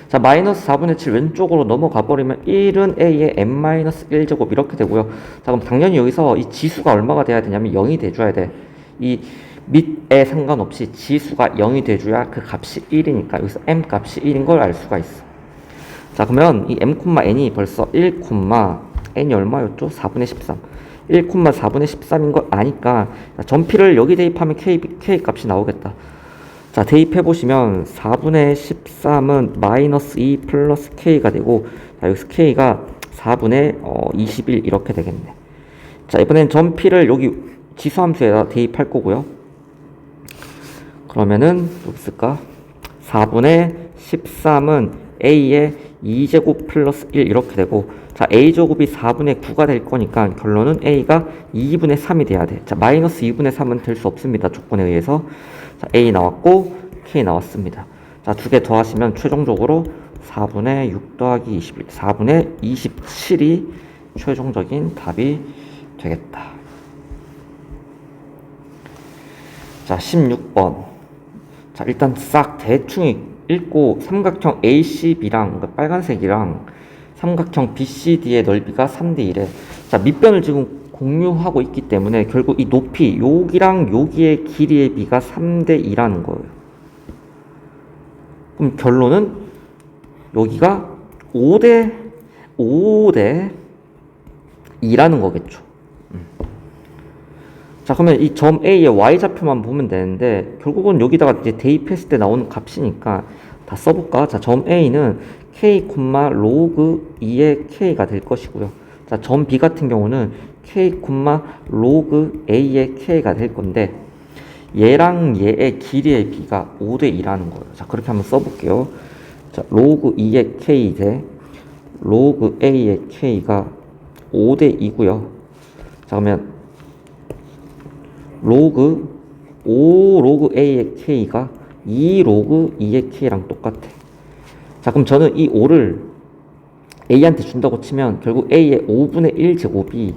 자, 마이너스 4분의 7 왼쪽으로 넘어가 버리면 1은 a의 m-1제곱 이렇게 되고요. 자, 그럼 당연히 여기서 이 지수가 얼마가 돼야 되냐면 0이 돼줘야 돼. 이 밑에 상관없이 지수가 0이 돼줘야 그 값이 1이니까 여기서 m 값이 1인 걸 알 수가 있어. 자, 그러면 이 m, n이 벌써 1, n이 얼마였죠? 4분의 13. 1, 4분의 13인 걸 아니까 점 P를 여기 대입하면 K 값이 나오겠다. 자, 대입해보시면 4분의 13은 마이너스 2 플러스 K가 되고, 자, 여기서 K가 4분의 21 이렇게 되겠네. 자, 이번엔 점 P를 여기 지수함수에다 대입할 거고요. 그러면은 여기 있을까? 4분의 13은 a의 2제곱 플러스 1 이렇게 되고, 자, a제곱이 4분의 9가 될 거니까 결론은 a가 2분의 3이 돼야 돼. 자, 마이너스 2분의 3은 될 수 없습니다. 조건에 의해서. 자, a 나왔고 k 나왔습니다. 자, 두 개 더하시면 최종적으로 4분의 6 더하기 21, 4분의 27이 최종적인 답이 되겠다. 자, 16번. 자, 일단 싹 대충 읽고 삼각형 ACB랑 그러니까 빨간색이랑 삼각형 BCD의 넓이가 3대 1에 자, 밑변을 지금 공유하고 있기 때문에 결국 이 높이 여기랑 여기의 길이의 비가 3대 2라는 거예요. 그럼 결론은 여기가 5대 2라는 거겠죠. 자, 그러면 이 점 A의 y좌표만 보면 되는데 결국은 여기다가 이제 대입했을 때 나오는 값이니까 다 써볼까? 자, 점 A는 k, 로그 2의 k가 될 것이고요. 자, 점 B 같은 경우는 k, 로그 a의 k가 될 건데 얘랑 얘의 길이의 b가 5대 2라는 거예요. 자, 그렇게 한번 써볼게요. 자, 로그 2의 k 대 로그 a의 k가 5대 2고요. 자, 그러면 로그 5 로그 a의 k가 2 로그 2의 k랑 똑같아. 자, 그럼 저는 이 5를 a한테 준다고 치면 결국 a의 5분의 1 제곱이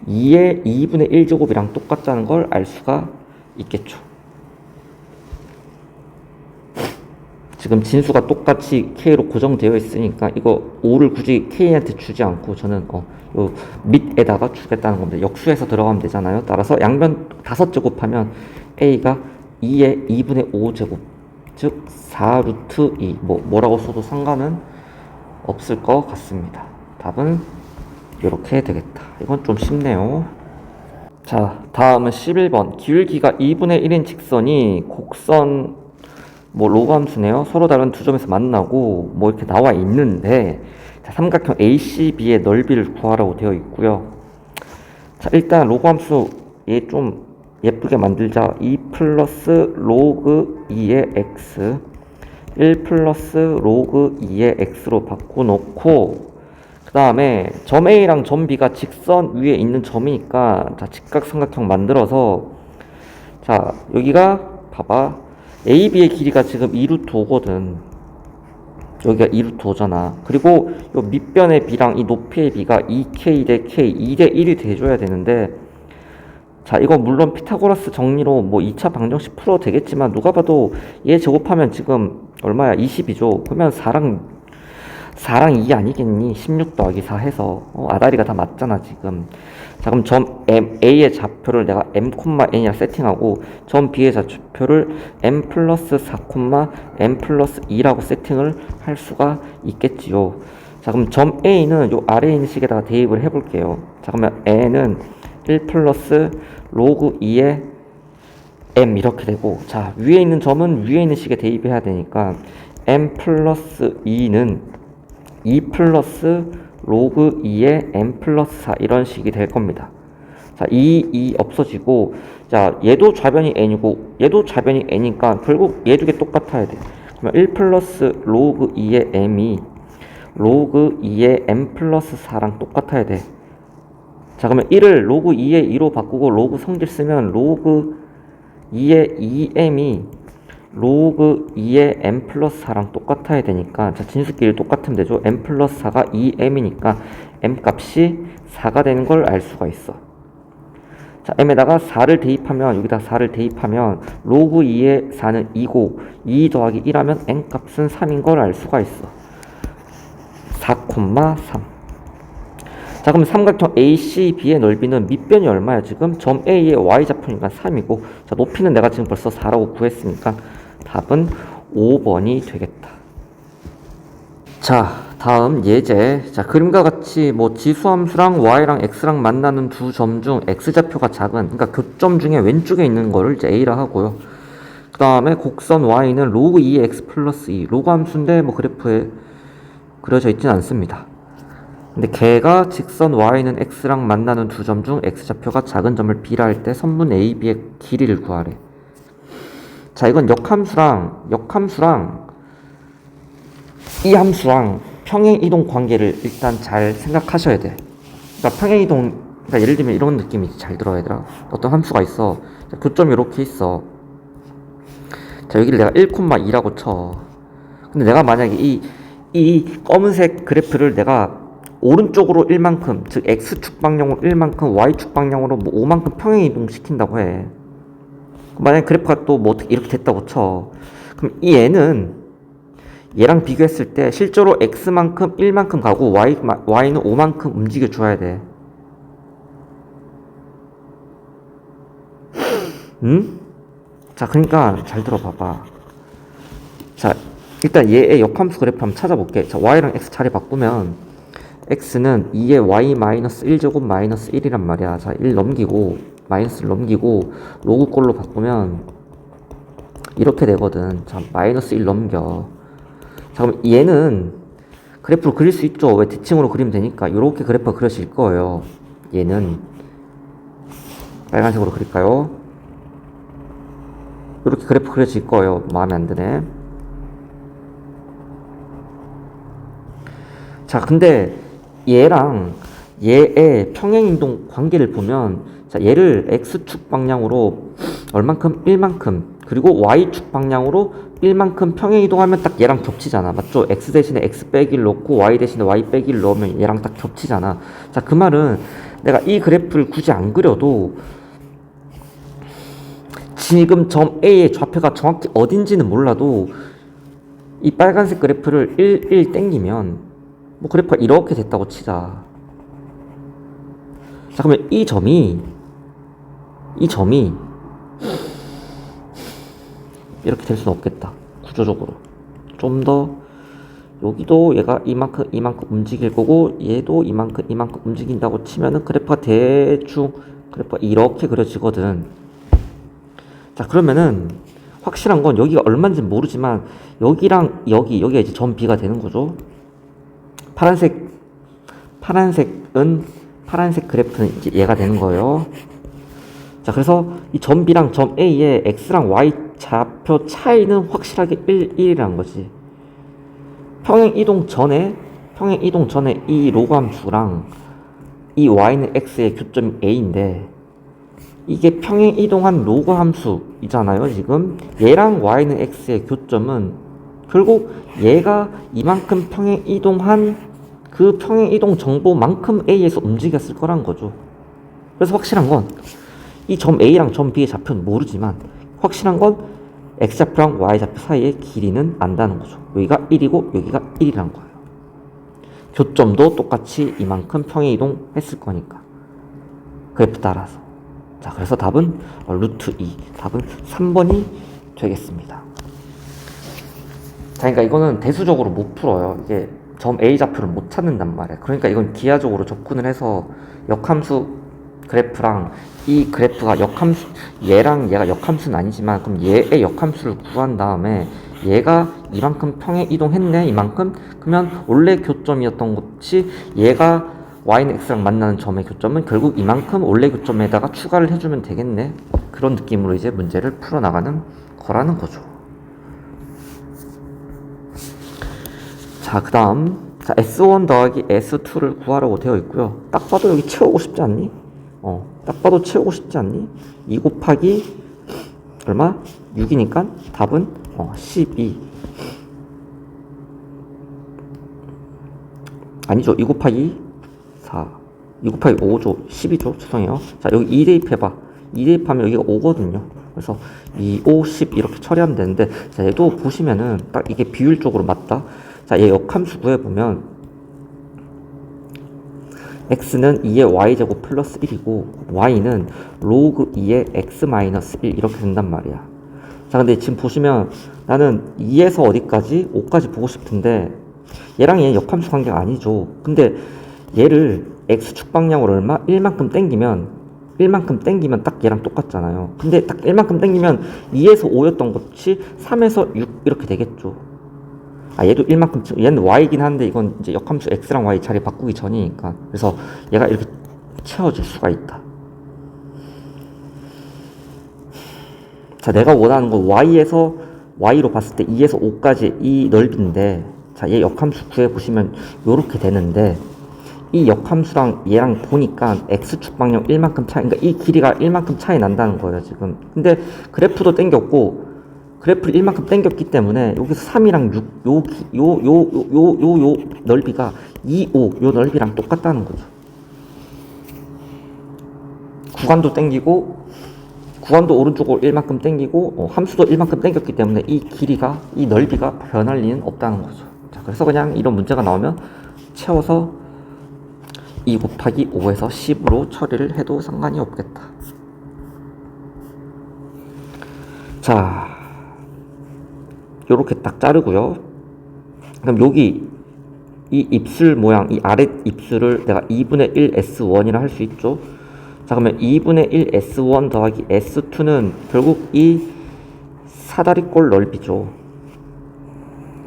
2의 2분의 1 제곱이랑 똑같다는 걸 알 수가 있겠죠. 지금 진수가 똑같이 k로 고정되어 있으니까 이거 5를 굳이 k한테 주지 않고 저는 요 밑에다가 주겠다는 겁니다. 역수해서 들어가면 되잖아요. 따라서 양변 5제곱하면 a가 2의 2분의 5제곱 즉 4루트 2 뭐라고 써도 상관은 없을 것 같습니다. 답은 이렇게 되겠다. 이건 좀 쉽네요. 자, 다음은 11번. 기울기가 2분의 1인 직선이 곡선 로그 함수네요. 서로 다른 두 점에서 만나고 이렇게 나와 있는데 자, 삼각형 ACB의 넓이를 구하라고 되어 있고요. 자, 일단 로그 함수 얘 좀 예쁘게 만들자. 2 플러스 로그 2의 x 1 플러스 로그 2의 x로 바꿔놓고 그 다음에 점 A랑 점 B가 직선 위에 있는 점이니까 자, 직각삼각형 만들어서 자, 여기가 봐봐 AB의 길이가 지금 2루트 5거든. 여기가 2루트 5잖아. 그리고 요 밑변의 B랑 이 높이의 B가 2K 대 K 2대 1이 돼줘야 되는데 자, 이거 물론 피타고라스 정리로 2차 방정식 풀어도 되겠지만 누가 봐도 얘 제곱하면 지금 얼마야? 20이죠. 그러면 4랑 2 아니겠니? 16 더하기 4 해서 아다리가 다 맞잖아 지금. 자, 그럼 점 A의 좌표를 내가 m,n이라 세팅하고 점 B의 좌표를 m 플러스 4, m 플러스 2라고 세팅을 할 수가 있겠지요. 자, 그럼 점 A는 요 아래에 있는 식에다가 대입을 해볼게요. 자, 그러면 n은 1 플러스 로그 2의 m 이렇게 되고 자, 위에 있는 점은 위에 있는 식에 대입해야 되니까 m 플러스 2는 2 플러스 로그 2의 m 플러스 4 이런 식이 될 겁니다. 자, 2 없어지고 자, 얘도 좌변이 n이고 얘도 좌변이 n이니까 결국 얘 두 개 똑같아야 돼. 그러면 1 플러스 로그 2의 m이 로그 2의 m 플러스 4랑 똑같아야 돼. 자, 그러면 1을 로그 2의 2로 바꾸고 로그 성질 쓰면 로그 2의 2m이 로그 2의 m 플러스 4랑 똑같아야 되니까 자, 진수끼리 똑같으면 되죠. m 플러스 4가 2m이니까 m 값이 4가 되는 걸 알 수가 있어. 자, m에다가 4를 대입하면 여기다 4를 대입하면 로그 2의 4는 2고 2 더하기 1하면 n 값은 3인 걸 알 수가 있어. 4,3. 자, 그럼 삼각형 ACB의 넓이는 밑변이 얼마야? 지금 점 A의 y좌표니까 3이고 자, 높이는 내가 지금 벌써 4라고 구했으니까 답은 5번이 되겠다. 자, 다음 예제. 자, 그림과 같이 지수함수랑 y랑 x랑 만나는 두 점 중 x좌표가 작은 그러니까 교점 중에 왼쪽에 있는 거를 이제 a라 하고요. 그 다음에 곡선 y는 로그 2의 x 플러스 2 로그 함수인데 그래프에 그려져 있지는 않습니다. 근데 걔가 직선 y는 x랑 만나는 두 점 중 x좌표가 작은 점을 b라 할 때 선분 AB의 길이를 구하래. 자, 이건 역함수랑 이 함수랑 평행이동 관계를 일단 잘 생각하셔야 돼. 그러니까 평행이동, 그러니까 예를 들면 이런 느낌이 잘 들어 얘들아. 어떤 함수가 있어. 자, 교점이 이렇게 있어. 자, 여기를 내가 1,2라고 쳐. 근데 내가 만약에 이 검은색 그래프를 내가 오른쪽으로 1만큼, 즉 x축 방향으로 1만큼, y축 방향으로 5만큼 평행이동 시킨다고 해. 만약에 그래프가 또 어떻게 이렇게 됐다고 쳐. 그럼 이 얘랑 비교했을 때 실제로 x만큼 1만큼 가고 y는 5만큼 움직여 줘야 돼. 응? 자, 그러니까 잘 들어봐봐. 자, 일단 얘의 역함수 그래프 한번 찾아볼게. 자, y랑 x 자리 바꾸면 x는 2의 y-1제곱 마이너스 1이란 말이야. 자, 1 넘기고 마이너스를 넘기고 로그 꼴로 바꾸면 이렇게 되거든. 자, 마이너스 1 넘겨. 자, 그럼 얘는 그래프로 그릴 수 있죠. 왜 대칭으로 그리면 되니까. 이렇게 그래프가 그려질 거예요. 얘는 빨간색으로 그릴까요? 이렇게 그래프 그려질 거예요. 마음에 안 드네. 자, 근데 얘랑 얘의 평행이동 관계를 보면, 자, 얘를 x축 방향으로 얼만큼? 1만큼, 그리고 y축 방향으로 1만큼 평행이동하면 딱 얘랑 겹치잖아. 맞죠? x 대신에 x 빼기를 넣고 y 대신에 y 빼기를 넣으면 얘랑 딱 겹치잖아. 자, 그 말은 내가 이 그래프를 굳이 안 그려도 지금 점 A의 좌표가 정확히 어딘지는 몰라도 이 빨간색 그래프를 1 땡기면 뭐 그래프가 이렇게 됐다고 치자. 자, 그러면 이 점이 이렇게 될 수는 없겠다. 구조적으로 좀 더 여기도 얘가 이만큼 움직일 거고 얘도 이만큼 움직인다고 치면은 그래프가 대충 그래프가 이렇게 그려지거든. 자, 그러면은 확실한 건 여기가 얼마인지 모르지만 여기랑 여기가 이제 점 B가 되는 거죠. 파란색 그래프는 이제 얘가 되는 거예요. 자, 그래서 이 점 B랑 점 A의 X랑 Y 좌표 차이는 확실하게 1이라는 거지. 평행 이동 전에 이 로그 함수랑 이 Y는 X의 교점이 A인데 이게 평행 이동한 로그 함수이잖아요, 지금. 얘랑 Y는 X의 교점은 결국 얘가 이만큼 평행 이동한 그 평행 이동 정보만큼 A에서 움직였을 거란 거죠. 그래서 확실한 건 이 점 A랑 점 B의 좌표는 모르지만 확실한 건 X좌표랑 Y좌표 사이의 길이는 안다는 거죠. 여기가 1이고 여기가 1이란 거예요. 교점도 똑같이 이만큼 평행 이동했을 거니까. 그래프 따라서. 자, 그래서 답은 루트 2. 답은 3번이 되겠습니다. 자, 그러니까 이거는 대수적으로 못 풀어요. 이게 점 A 좌표를 못 찾는단 말이에요. 그러니까 이건 기하적으로 접근을 해서 역함수 그래프랑 이 그래프가 역함수, 얘랑 얘가 역함수는 아니지만 그럼 얘의 역함수를 구한 다음에 얘가 이만큼 평행 이동했네, 이만큼. 그러면 원래 교점이었던 것이 얘가 y는 x랑 만나는 점의 교점은 결국 이만큼 원래 교점에다가 추가를 해주면 되겠네. 그런 느낌으로 이제 문제를 풀어나가는 거라는 거죠. 자, 그 다음 S1 더하기 S2를 구하라고 되어 있고요. 딱 봐도 여기 채우고 싶지 않니? 딱 봐도 채우고 싶지 않니? 2 곱하기 얼마? 6이니까 답은 12. 아니죠. 2 곱하기 4. 2 곱하기 5죠. 12죠. 죄송해요. 자, 여기 2 대입해봐. 2 대입하면 여기가 5거든요. 그래서 2, 5, 10 이렇게 처리하면 되는데, 자, 얘도 보시면은 딱 이게 비율적으로 맞다. 자, 얘 역함수 구해보면 x는 2의 y제곱 플러스 1이고 y는 로그 2의 x 마이너스 1 이렇게 된단 말이야. 자, 근데 지금 보시면 나는 2에서 어디까지? 5까지 보고 싶은데 얘랑 얘 역함수 관계가 아니죠. 근데 얘를 x축 방향으로 얼마? 1만큼 땡기면 딱 얘랑 똑같잖아요. 근데 딱 1만큼 땡기면 2에서 5였던 것이 3에서 6 이렇게 되겠죠. 얘도 1만큼, 얘는 y이긴 한데 이건 이제 역함수 x랑 y 자리 바꾸기 전이니까. 그래서 얘가 이렇게 채워질 수가 있다. 자, 내가 원하는 건 y로 봤을 때 2에서 5까지 이 넓이인데, 자, 얘 역함수 구해보시면 요렇게 되는데, 이 역함수랑 얘랑 보니까 x축 방향 1만큼 차이, 그러니까 이 길이가 1만큼 차이 난다는 거예요, 지금. 근데 그래프도 땡겼고, 그래프를 1만큼 땡겼기 때문에 여기서 3이랑 6, 요 넓이가 2, 5, 요 넓이랑 똑같다는 거죠. 구간도 땡기고 구간도 오른쪽으로 1만큼 당기고 함수도 1만큼 당겼기 때문에 이 길이가 이 넓이가 변할 리는 없다는 거죠. 자, 그래서 그냥 이런 문제가 나오면 채워서 2 곱하기 5에서 10으로 처리를 해도 상관이 없겠다. 자, 요렇게 딱 자르고요. 그럼 여기 이 입술 모양, 이 아래 입술을 내가 2분의 1 S1이라 할 수 있죠. 자, 그러면 2분의 1 S1 더하기 S2는 결국 이 사다리꼴 넓이죠.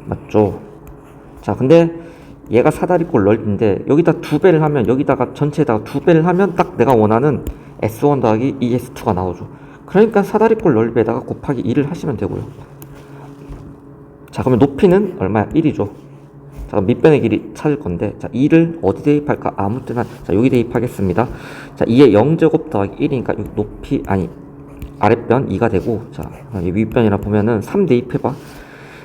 맞죠? 자, 근데 얘가 사다리꼴 넓이인데 여기다 2배를 하면, 여기다가 전체에다가 2배를 하면 딱 내가 원하는 S1 더하기 이 S2가 나오죠. 그러니까 사다리꼴 넓이에다가 곱하기 2를 하시면 되고요. 자, 그러면 높이는 얼마야? 1이죠. 자, 그럼 밑변의 길이 찾을 건데, 자, 2를 어디 대입할까? 아무 때나, 자, 여기 대입하겠습니다. 자, 2의 0제곱 더하기 1이니까 여기 높이, 아니, 아랫변 2가 되고, 자, 윗변이라 보면은 3 대입해봐.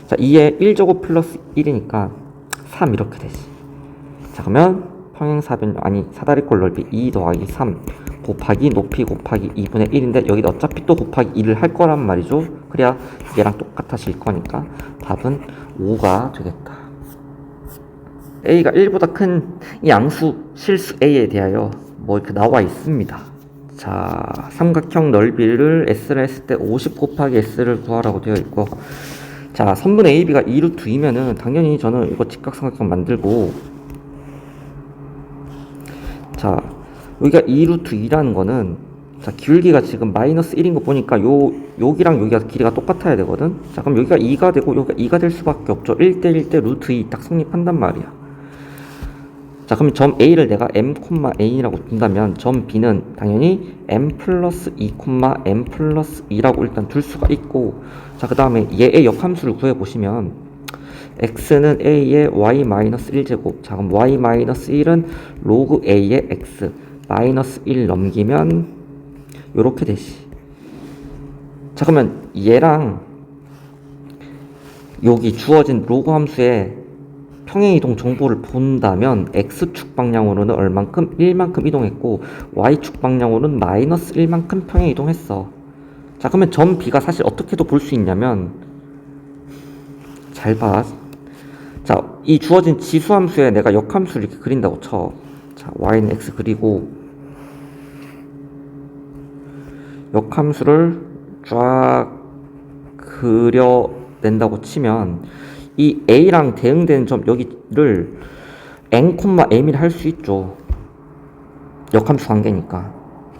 자, 2의 1제곱 플러스 1이니까 3 이렇게 되지. 자, 그러면 평행사변, 아니, 사다리꼴 넓이 2 더하기 3 곱하기 높이 곱하기 2분의 1인데, 여기 어차피 또 곱하기 2를 할 거란 말이죠. 그래야 얘랑 똑같아질 거니까 답은 5가 되겠다. A가 1보다 큰 이 양수 실수 A에 대하여 뭐 이렇게 나와 있습니다. 자, 삼각형 넓이를 S라 했을 때 50 곱하기 S를 구하라고 되어 있고, 자, 선분 AB가 2루트 2면은 당연히 저는 이거 직각삼각형 만들고, 자, 여기가 2루트 2라는 거는, 자, 기울기가 지금 마이너스 1인 거 보니까 여기랑 여기가 길이가 똑같아야 되거든. 자, 그럼 여기가 2가 되고 여기가 2가 될 수밖에 없죠. 1대 1대 루트 2 딱 성립한단 말이야. 자, 그럼 점 A를 내가 M, N이라고 둔다면 점 B는 당연히 M 플러스 2, M 플러스 2라고 일단 둘 수가 있고, 자, 그 다음에 얘의 역함수를 구해보시면 X는 A의 Y 마이너스 1제곱, 자, 그럼 Y 마이너스 1은 로그 A의 X 마이너스 1 넘기면 요렇게 되지. 자, 그러면 얘랑 여기 주어진 로그 함수에 평행이동 정보를 본다면 X축 방향으로는 얼만큼? 1만큼 이동했고 Y축 방향으로는 마이너스 1만큼 평행이동했어. 자, 그러면 점 B가 사실 어떻게도 볼 수 있냐면, 잘 봐. 자, 이 주어진 지수함수에 내가 역함수를 이렇게 그린다고 쳐. 자, Y는 X 그리고 역함수를 쫙 그려낸다고 치면 이 A랑 대응되는 점 여기를 N, M이라 할 수 있죠. 역함수 관계니까.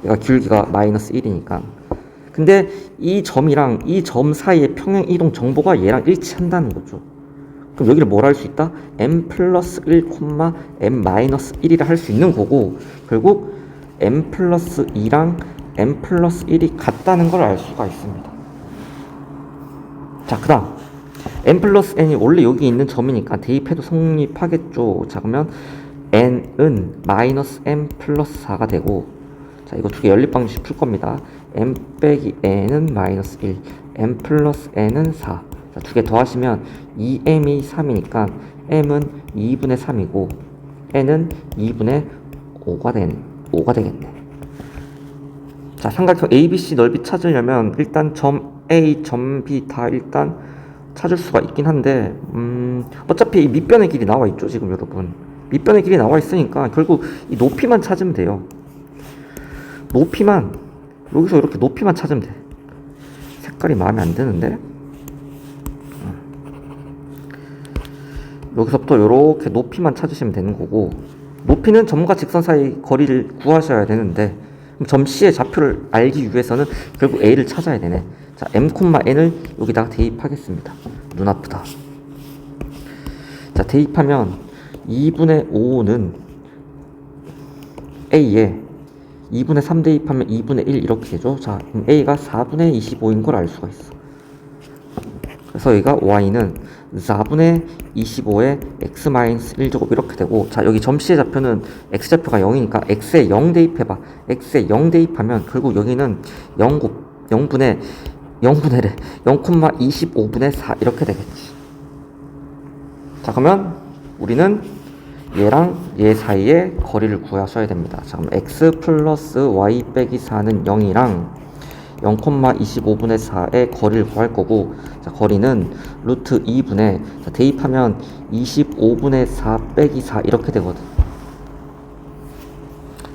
얘가 기울기가 마이너스 1이니까. 근데 이 점이랑 이 점 사이의 평행 이동 정보가 얘랑 일치한다는 거죠. 그럼 여기를 뭐라 할 수 있다? M 플러스 1, M 마이너스 1이라 할 수 있는 거고, 결국 M 플러스 2랑 M 플러스 1이 같다는 걸 알 수가 있습니다. 자, 그 다음 n 플러스 n이 원래 여기 있는 점이니까 대입해도 성립하겠죠. 자, 그러면 n은 마이너스 m 플러스 4가 되고, 자, 이거 두 개 연립방정식 풀 겁니다. m 빼기 n은 마이너스 1, m 플러스 n은 4. 자, 두 개 더하시면 2m이 3이니까 m은 2분의 3이고 n은 2분의 5가 되겠네. 자, 삼각형 ABC 넓이 찾으려면 일단 점 A, 점 B 다 일단 찾을 수가 있긴 한데, 어차피 이 밑변의 길이 나와 있죠, 지금 여러분. 밑변의 길이 나와 있으니까 결국 이 높이만 찾으면 돼요. 높이만, 여기서 이렇게 높이만 찾으면 돼. 색깔이 마음에 안 드는데? 여기서부터 이렇게 높이만 찾으시면 되는 거고, 높이는 점과 직선 사이 거리를 구하셔야 되는데, 점 C의 좌표를 알기 위해서는 결국 A를 찾아야 되네. 자, M, N을 여기다가 대입하겠습니다. 눈 아프다. 자, 대입하면 2분의 5는 A에 2분의 3 대입하면 2분의 1 이렇게 되죠. 자, 그럼 A가 4분의 25인 걸 알 수가 있어. 그래서 여기가 Y는 4분의 25에 X-1제곱 이렇게 되고, 자, 여기 점 C의 좌표는 X좌표가 0이니까 X에 0 대입해봐. X에 0 대입하면 결국 여기는 0분의 0,25분의 4 이렇게 되겠지. 자, 그러면 우리는 얘랑 얘 사이의 거리를 구하셔야 됩니다. 자, 그럼 x 플러스 y 빼기 4는 0이랑 0,25분의 4의 거리를 구할 거고, 자, 거리는 루트 2분의, 자, 대입하면 25분의 4 빼기 4 이렇게 되거든.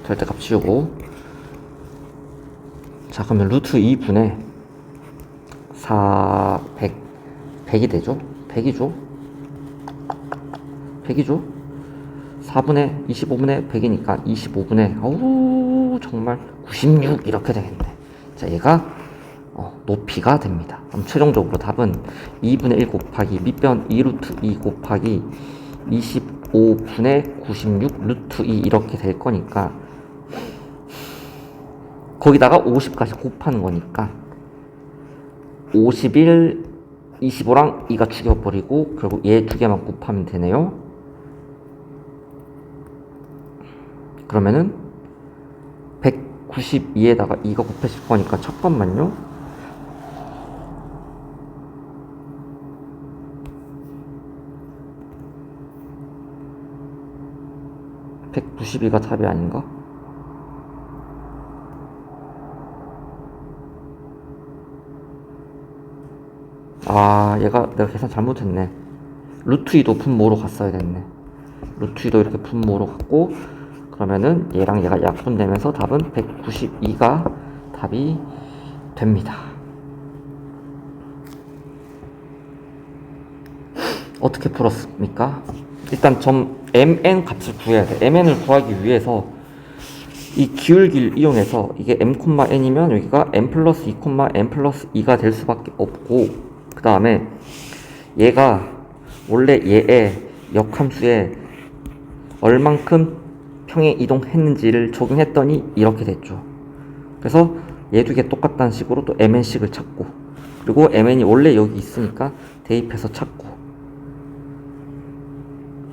절대값 치우고, 자, 그러면 루트 2분의 4, 100이 되죠? 100이죠? 100이죠? 4분의 25분의 100이니까 25분의 어우 정말 96 이렇게 되겠네. 자, 얘가 높이가 됩니다. 그럼 최종적으로 답은 2분의 1 곱하기 밑변 2루트 2 곱하기 25분의 96 루트 2 이렇게 될 거니까, 거기다가 50까지 곱하는 거니까 51, 25랑 2가 죽여버리고 결국 얘 두 개만 곱하면 되네요. 그러면은 192에다가 2가 곱해질 거니까, 잠깐만요. (192가) 답이 아닌가? 아, 얘가 내가 계산 잘못했네. 루트 2도 분모로 갔어야 됐네. 루트 2도 이렇게 분모로 갔고, 그러면은 얘랑 얘가 약분되면서 답은 192가 답이 됩니다. 어떻게 풀었습니까? 일단 점 mn 값을 구해야 돼. mn을 구하기 위해서 이 기울기를 이용해서, 이게 m,n이면 여기가 m 플러스 2, m 플러스 2가 될 수밖에 없고, 그 다음에 얘가 원래 얘의 역함수에 얼만큼 평행 이동했는지를 적용했더니 이렇게 됐죠. 그래서 얘 두 개 똑같다는 식으로 또 mn씩을 찾고, 그리고 mn이 원래 여기 있으니까 대입해서 찾고,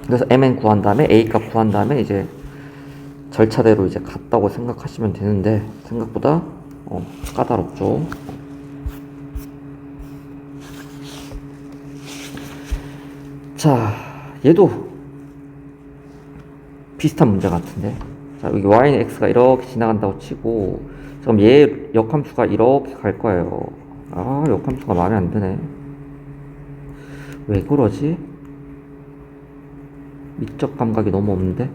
그래서 mn 구한 다음에 a 값 구한 다음에 이제 절차대로 이제 갔다고 생각하시면 되는데, 생각보다 까다롭죠. 자, 얘도 비슷한 문제 같은데, 자, 여기 y는 x가 이렇게 지나간다고 치고, 그럼 얘 역함수가 이렇게 갈 거예요. 아, 역함수가 마음에 안 드네. 왜 그러지? 미적 감각이 너무 없는데?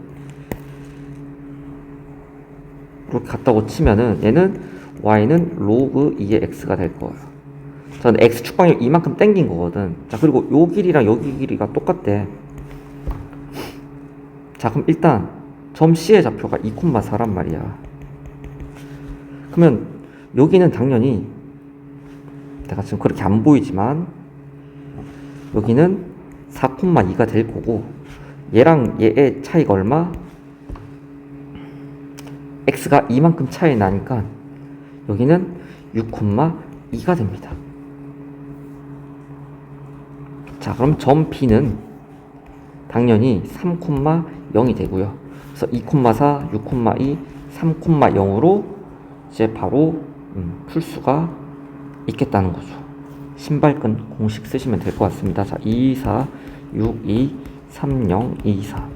이렇게 갔다고 치면은 얘는 y는 로그 2의 x가 될 거예요. 저는 x축방을 이만큼 땡긴 거거든. 자, 그리고 요 길이랑 여기 길이가 똑같대. 자, 그럼 일단 점 C의 좌표가 2,4란 말이야. 그러면 여기는 당연히 내가 지금 그렇게 안 보이지만 여기는 4,2가 될 거고, 얘랑 얘의 차이가 얼마? x가 이만큼 차이 나니까 여기는 6,2가 됩니다. 자, 그럼 점 B는 당연히 3,0이 되고요. 그래서 2,4, 6,2, 3,0으로 이제 바로 풀 수가 있겠다는 거죠. 신발끈 공식 쓰시면 될 것 같습니다. 자, 2, 4, 6, 2, 3, 0, 2, 4.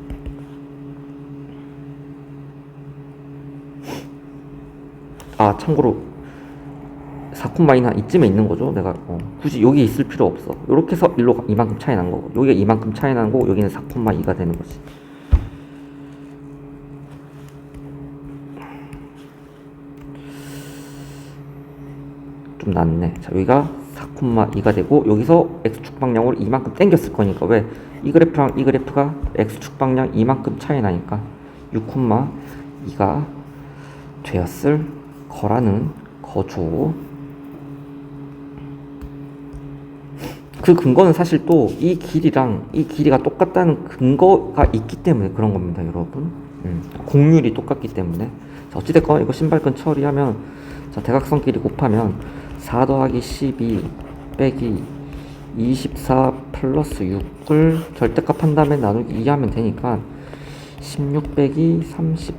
아, 참고로 4,2는 이쯤에 있는 거죠. 내가 굳이 여기 있을 필요 없어. 이렇게 해서 일로 이만큼 차이 난 거고, 여기가 이만큼 차이 나는 거고, 여기는 4,2가 되는 거지. 좀 낫네. 자, 여기가 4,2가 되고, 여기서 x축 방향으로 이만큼 당겼을 거니까, 왜? 이 그래프랑 이 그래프가 x축 방향 이만큼 차이 나니까 6,2가 되었을 거라는 거죠. 그 근거는 사실 또 이 길이랑 이 길이가 똑같다는 근거가 있기 때문에 그런 겁니다, 여러분. 공률이 똑같기 때문에. 자, 어찌됐건 이거 신발끈 처리하면, 자, 대각선끼리 곱하면 4 더하기 12 빼기 24 플러스 6을 절대값 한 다음에 나누기 2 하면 되니까 16 빼기 30,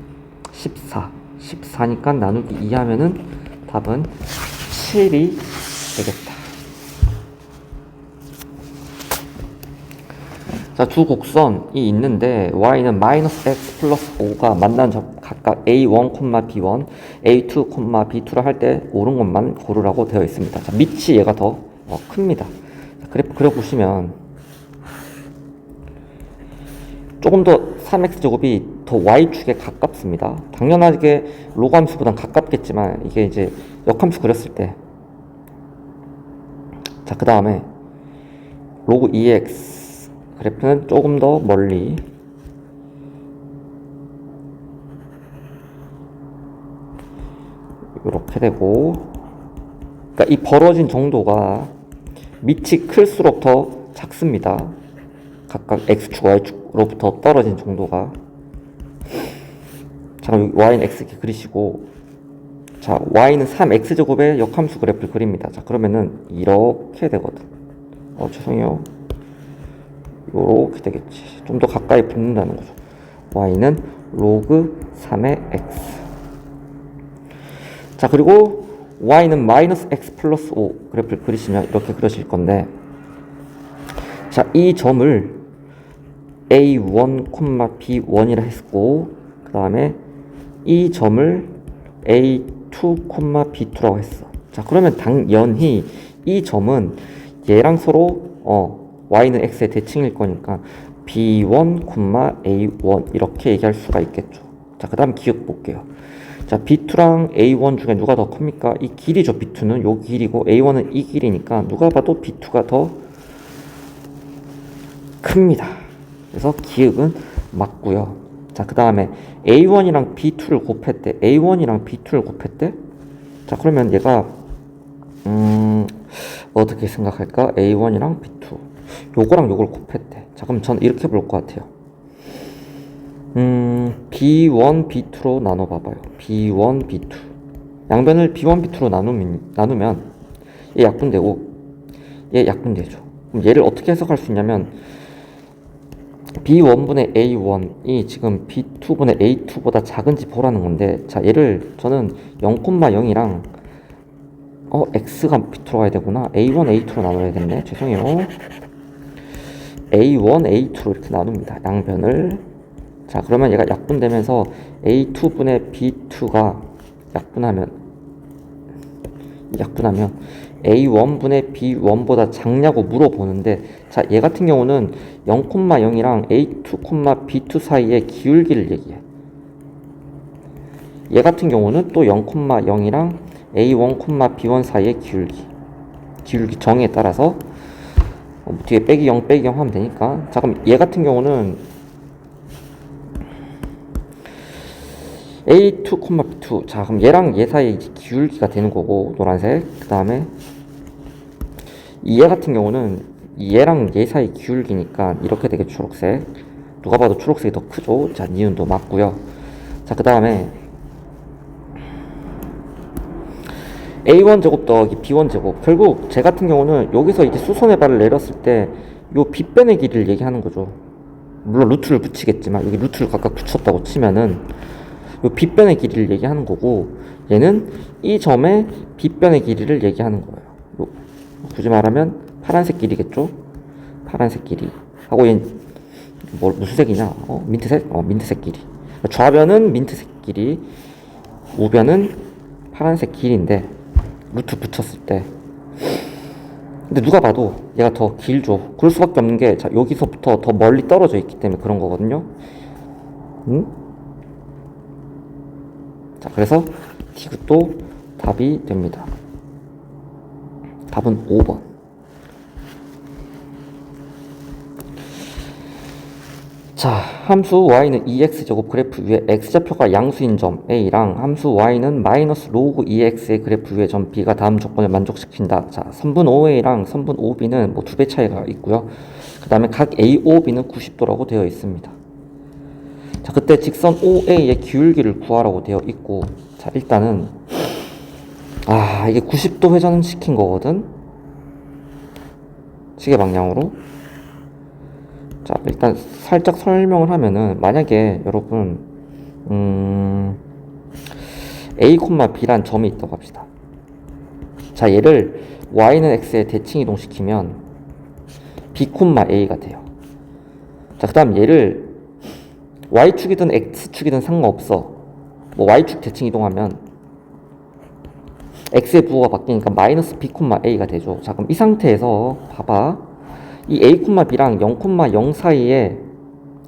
14 14니까 나누기 2 하면은 답은 7이 되겠다. 자, 두 곡선이 있는데 y는 마이너스 x 플러스 5가 만나는 각각 A1, B1, A2, B2를 할 때 옳은 것만 고르라고 되어 있습니다. 자, 밑이 얘가 더 큽니다. 자, 그래프 그려보시면 조금 더 3x제곱이 더 y축에 가깝습니다. 당연하게 로그 함수보단 가깝겠지만 이게 이제 역함수 그렸을 때, 자, 그 다음에 로그 2x 그래프는 조금 더 멀리 이렇게 되고, 그러니까 이 벌어진 정도가 밑이 클수록 더 작습니다. 각각 x축, y축으로부터 떨어진 정도가. 자, 그럼 여기 y는 x 이렇게 그리시고, 자, y는 3x제곱의 역함수 그래프를 그립니다. 자, 그러면은 이렇게 되거든. 죄송해요. 요렇게 되겠지. 좀 더 가까이 붙는다는 거죠. y는 로그 3의 x. 자, 그리고 y는 마이너스 x 플러스 5 그래프를 그리시면 이렇게 그려질 건데, 자, 이 점을 a1, b1이라 했고, 그 다음에 이 점을 a2, b2라고 했어. 자, 그러면 당연히 이 점은 얘랑 서로 y는 x의 대칭일 거니까 b1, a1 이렇게 얘기할 수가 있겠죠. 자, 그 다음 기억 볼게요. 자, b2랑 a1 중에 누가 더 큽니까? 이 길이죠. b2는 요 길이고 a1은 이 길이니까 누가 봐도 b2가 더 큽니다. 그래서 기억은 맞고요. 자, 그 다음에 a1이랑 b2를 곱했대. a1이랑 b2를 곱했대. 자, 그러면 얘가 어떻게 생각할까? a1이랑 b2 요거랑 요걸 곱했대. 자, 그럼 전 이렇게 볼 것 같아요. b1, b2로 나눠봐봐요. b1, b2 양변을 b1, b2로 나누면 얘 약분되고 얘 약분되죠. 그럼 얘를 어떻게 해석할 수 있냐면 b1분의 a1이 지금 b2분의 a2보다 작은지 보라는 건데, 자, 얘를 저는 0,0이랑 x가 들어가야 되구나. a1, a2로 나눠야겠네. 죄송해요. a1, a2로 이렇게 나눕니다. 양변을. 자, 그러면 얘가 약분되면서 a2분의 b2가 약분하면 a1분의 b1보다 작냐고 물어보는데, 자, 얘 같은 경우는 0,0이랑 a2, b2 사이의 기울기를 얘기해. 얘 같은 경우는 또 0,0이랑 a1, b1 사이의 기울기 정의에 따라서 뒤에 빼기 0 빼기 0 하면 되니까. 자, 그럼 얘 같은 경우는 a2, b2. 자, 그럼 얘랑 얘 사이에 기울기가 되는 거고, 노란색. 그 다음에 얘 같은 경우는 얘랑 얘 사이 기울기니까 이렇게 되게 초록색. 누가 봐도 초록색이 더 크죠. 자, 니은도 맞고요. 자, 그 다음에 a1 제곱 더하기 b1 제곱. 결국 제 같은 경우는 여기서 이제 수선의 발을 내렸을 때 요 빗변의 길이를 얘기하는 거죠. 물론 루트를 붙이겠지만 여기 루트를 각각 붙였다고 치면은 요 빗변의 길이를 얘기하는 거고, 얘는 이 점의 빗변의 길이를 얘기하는 거예요. 굳이 말하면 파란색 길이겠죠? 파란색 길이 하고, 얘 무슨 색이냐? 민트색? 민트색 길이. 좌변은 민트색 길이, 우변은 파란색 길이인데 루트 붙였을 때, 근데 누가 봐도 얘가 더 길죠. 그럴 수밖에 없는 게, 자, 여기서부터 더 멀리 떨어져 있기 때문에 그런 거거든요. 자, 그래서 디귿도 답이 됩니다. 답은 5번. 자, 함수 y는 2x제곱 그래프 위에 x좌표가 양수인 점 a랑 함수 y는 마이너스 로그 2x의 그래프 위에 점 b가 다음 조건을 만족시킨다. 자, 선분 OA랑 선분 OB는 뭐 2배 차이가 있고요. 그 다음에 각 A, O, B는 90도라고 되어 있습니다. 자, 그때 직선 OA의 기울기를 구하라고 되어 있고, 자, 일단은 이게 90도 회전 시킨 거거든. 시계 방향으로. 자, 일단 살짝 설명을 하면은, 만약에 여러분 A, B란 점이 있다고 합시다. 자, 얘를 y는 x에 대칭 이동시키면 B, A가 돼요. 자, 그 다음 얘를 y축이든 x축이든 상관없어. 뭐 y축 대칭 이동하면 x의 부호가 바뀌니까 마이너스 b, a가 되죠. 자, 그럼 이 상태에서 봐봐. 이 a, b랑 0, 0 사이에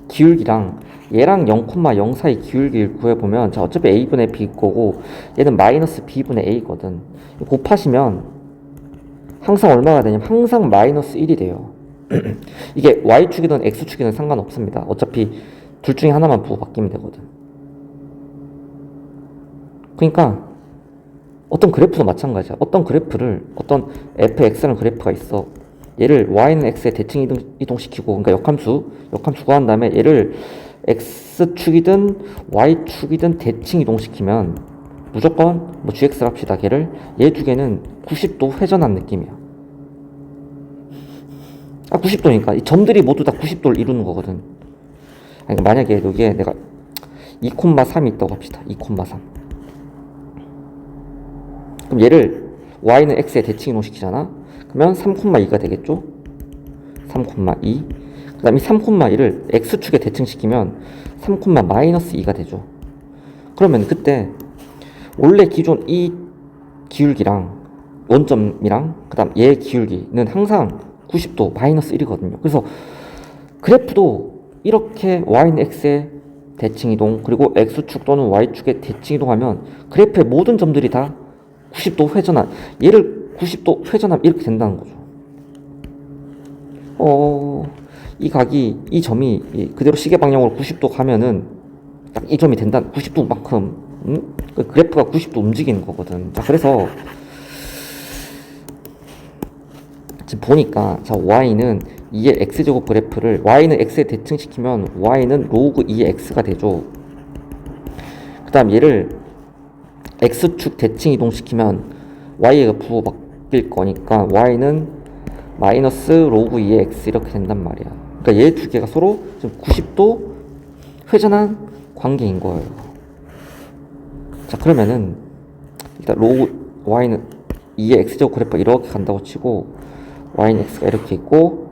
기울기랑 얘랑 0, 0 사이 기울기를 구해보면, 자, 어차피 a분의 b 거고 얘는 마이너스 b분의 a거든. 곱하시면 항상 얼마가 되냐면 항상 마이너스 1이 돼요. 이게 y축이든 x축이든 상관없습니다. 어차피 둘 중에 하나만 부호 바뀌면 되거든. 그러니까 어떤 그래프도 마찬가지야. 어떤 그래프를, 어떤 fx라는 그래프가 있어. 얘를 y는 x에 대칭 이동시키고, 그러니까 역함수 구한 다음에 얘를 x축이든 y축이든 대칭 이동시키면 무조건 뭐 gx를 합시다. 걔를 얘 두 개는 90도 회전한 느낌이야. 90도니까 이 점들이 모두 다 90도를 이루는 거거든. 그러니까 만약에 여기에 내가 2,3이 있다고 합시다. 2,3. 그럼 얘를 y는 x에 대칭 이동시키잖아. 그러면 3,2가 되겠죠? 3,2. 그 다음 이 3,2를 x축에 대칭시키면 3,-2가 되죠. 그러면 그때 원래 기존 이 기울기랑 원점이랑 그 다음 얘 기울기는 항상 90도 마이너스 1이거든요. 그래서 그래프도 이렇게 y는 x에 대칭 이동, 그리고 x축 또는 y축에 대칭 이동하면 그래프의 모든 점들이 다 90도 회전한, 얘를 90도 회전하면 이렇게 된다는 거죠. 이 각이, 이 점이 그대로 시계 방향으로 90도 가면은 딱 이 점이 된다. 90도만큼 그래프가 90도 움직이는 거거든. 자, 그래서 지금 보니까 자, y는 2의 x제곱 그래프를 y는 x에 대칭시키면 y는 로그 2의 x가 되죠. 그 다음 얘를 x축 대칭 이동시키면 y가 부호 바뀔 거니까 y는 마이너스 로그 2의 x 이렇게 된단 말이야. 그러니까 얘 두 개가 서로 지금 90도 회전한 관계인 거예요. 자, 그러면은 일단 로그 y는 2의 x제곱 그래프가 이렇게 간다고 치고 y는 x가 이렇게 있고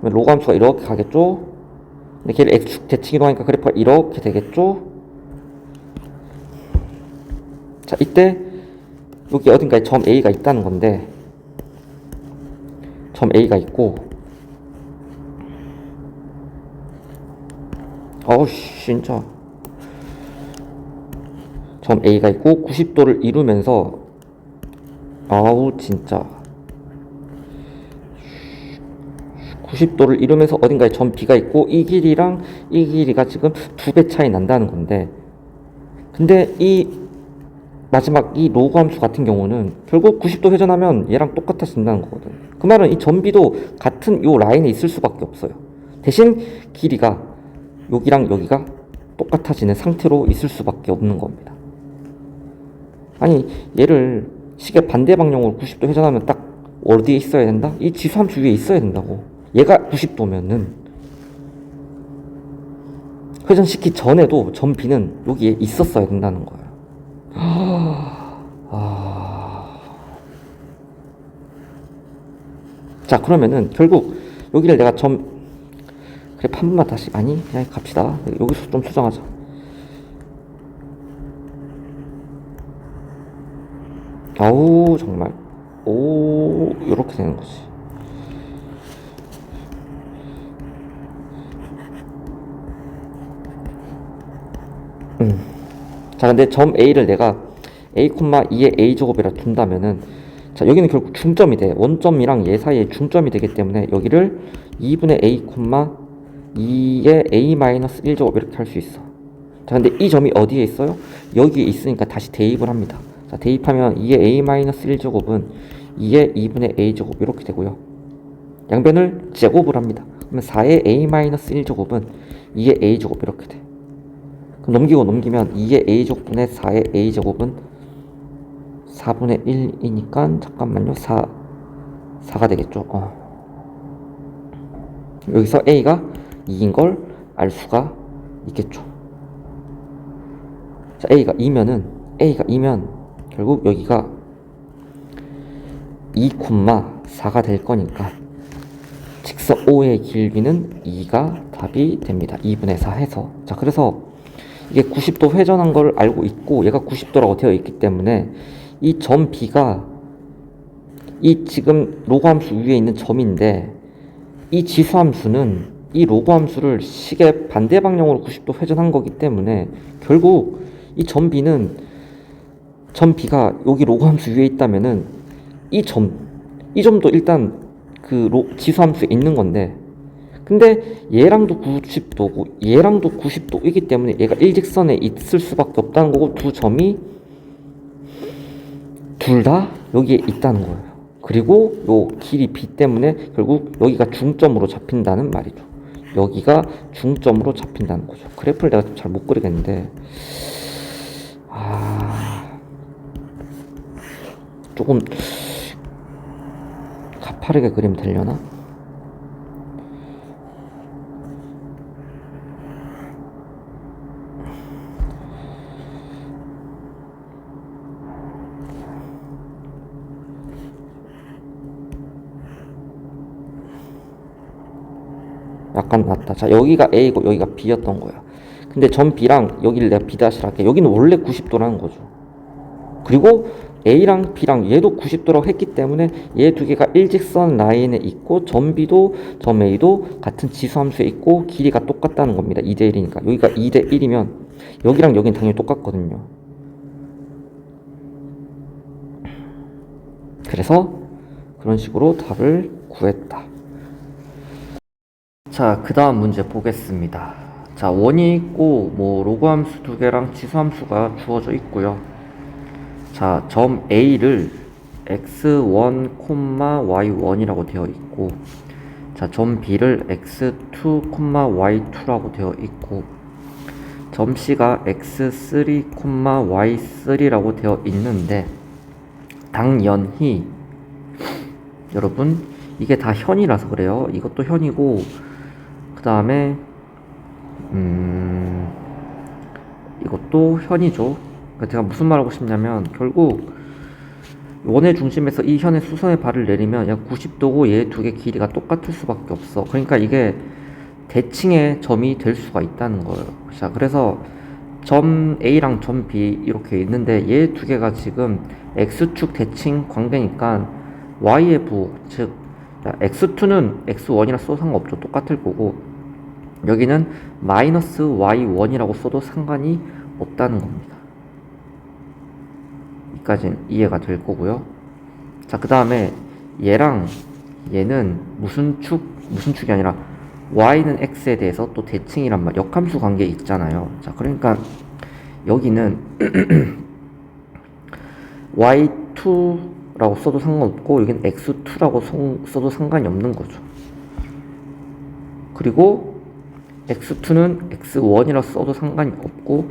로그 함수가 이렇게 가겠죠. 근데 걔를 x축 대칭 이동하니까 그래프가 이렇게 되겠죠. 자, 이때 여기 어딘가에 점 A가 있다는 건데, 점 A가 있고, 진짜 점 A가 있고 90도를 이루면서, 진짜 90도를 이루면서 어딘가에 점 B가 있고 이 길이랑 이 길이가 지금 2배 차이 난다는 건데, 근데 이 마지막 이 로그 함수 같은 경우는 결국 90도 회전하면 얘랑 똑같아진다는 거거든. 그 말은 이 점비도 같은 요 라인에 있을 수밖에 없어요. 대신 길이가 여기랑 여기가 똑같아지는 상태로 있을 수밖에 없는 겁니다. 아니, 얘를 시계 반대 방향으로 90도 회전하면 딱 어디에 있어야 된다? 이 지수함수 위에 있어야 된다고. 얘가 90도면은 회전시키기 전에도 점 B는 여기에 있었어야 된다는 거예요. 자, 그러면은 결국 여기를 내가 그래, 한 번만 다시, 아니 그냥 갑시다. 여기서 좀 수정하자. 정말 이렇게 되는 거지. 자, 근데 점 A를 내가 A, 2의 A제곱이라 둔다면은, 자, 여기는 결국 중점이 돼. 원점이랑 얘 사이에 중점이 되기 때문에 여기를 2분의 A, 2의 A-1제곱 이렇게 할 수 있어. 자, 근데 이 점이 어디에 있어요? 여기에 있으니까 다시 대입을 합니다. 자, 대입하면 2의 A-1제곱은 2의 2분의 A제곱 이렇게 되고요. 양변을 제곱을 합니다. 그러면 4의 A-1제곱은 2의 A제곱 이렇게 돼. 그럼 넘기면 2의 A제곱분의 4의 A제곱은 4분의 1이니까 잠깐만요. 4가 되겠죠. 여기서 A가 2인 걸 알 수가 있겠죠. 자, A가 2면 결국 여기가 2,4가 될 거니까 직선 O의 길이는 2가 답이 됩니다. 2분의 4 해서. 자, 그래서 이게 90도 회전한 걸 알고 있고 얘가 90도라고 되어 있기 때문에 이 점 B가 이 지금 로그 함수 위에 있는 점인데 이 지수 함수는 이 로그 함수를 식의 반대 방향으로 90도 회전한 거기 때문에 결국 이 점 B는 점 B가 여기 로그 함수 위에 있다면은 이 점도 일단 그 지수 함수에 있는 건데 근데 얘랑도 90도고 얘랑도 90도이기 때문에 얘가 일직선에 있을 수밖에 없다는 거고 두 점이 둘 다 여기에 있다는 거예요. 그리고 요 길이 B 때문에 결국 여기가 중점으로 잡힌다는 말이죠. 여기가 중점으로 잡힌다는 거죠. 그래프를 내가 잘 못 그리겠는데 조금 가파르게 그리면 되려나? 약간 낫다. 자, 여기가 A고 여기가 B였던 거야. 근데 점 B랑 여기를 내가 B' 할게. 여기는 원래 90도라는 거죠. 그리고 A랑 B랑 얘도 90도라고 했기 때문에 얘 두 개가 일직선 라인에 있고 점 B도 점 A도 같은 지수함수에 있고 길이가 똑같다는 겁니다. 2대 1이니까. 여기가 2대 1이면 여기랑 여긴 당연히 똑같거든요. 그래서 그런 식으로 답을 구했다. 자, 그 다음 문제 보겠습니다. 자, 원이 있고 뭐 로그 함수 두 개랑 지수 함수가 주어져 있고요. 자, 점 A를 x1, y1이라고 되어 있고, 자, 점 B를 x2, y2라고 되어 있고, 점 C가 x3, y3라고 되어 있는데, 당연히 여러분 이게 다 현이라서 그래요. 이것도 현이고, 그 다음에 이것도 현이죠. 제가 무슨 말 하고 싶냐면 결국 원의 중심에서 이 현의 수선의 발을 내리면 약 90도고 얘 두 개 길이가 똑같을 수밖에 없어. 그러니까 이게 대칭의 점이 될 수가 있다는 거예요. 자, 그래서 점 A랑 점 B 이렇게 있는데 얘 두 개가 지금 X축 대칭 관계니까 Y의 부호, 즉 X2는 X1이라 써도 상관없죠. 똑같을 거고 여기는 마이너스 Y1이라고 써도 상관이 없다는 겁니다. 여기까지는 이해가 될 거고요. 자, 그 다음에 얘랑 얘는 무슨 축이 아니라 y는 x에 대해서 또 대칭이란 말, 역함수 관계 있잖아요. 자, 그러니까 여기는 y2라고 써도 상관없고 여기는 x2라고 써도 상관이 없는 거죠. 그리고 x2는 x1이라고 써도 상관이 없고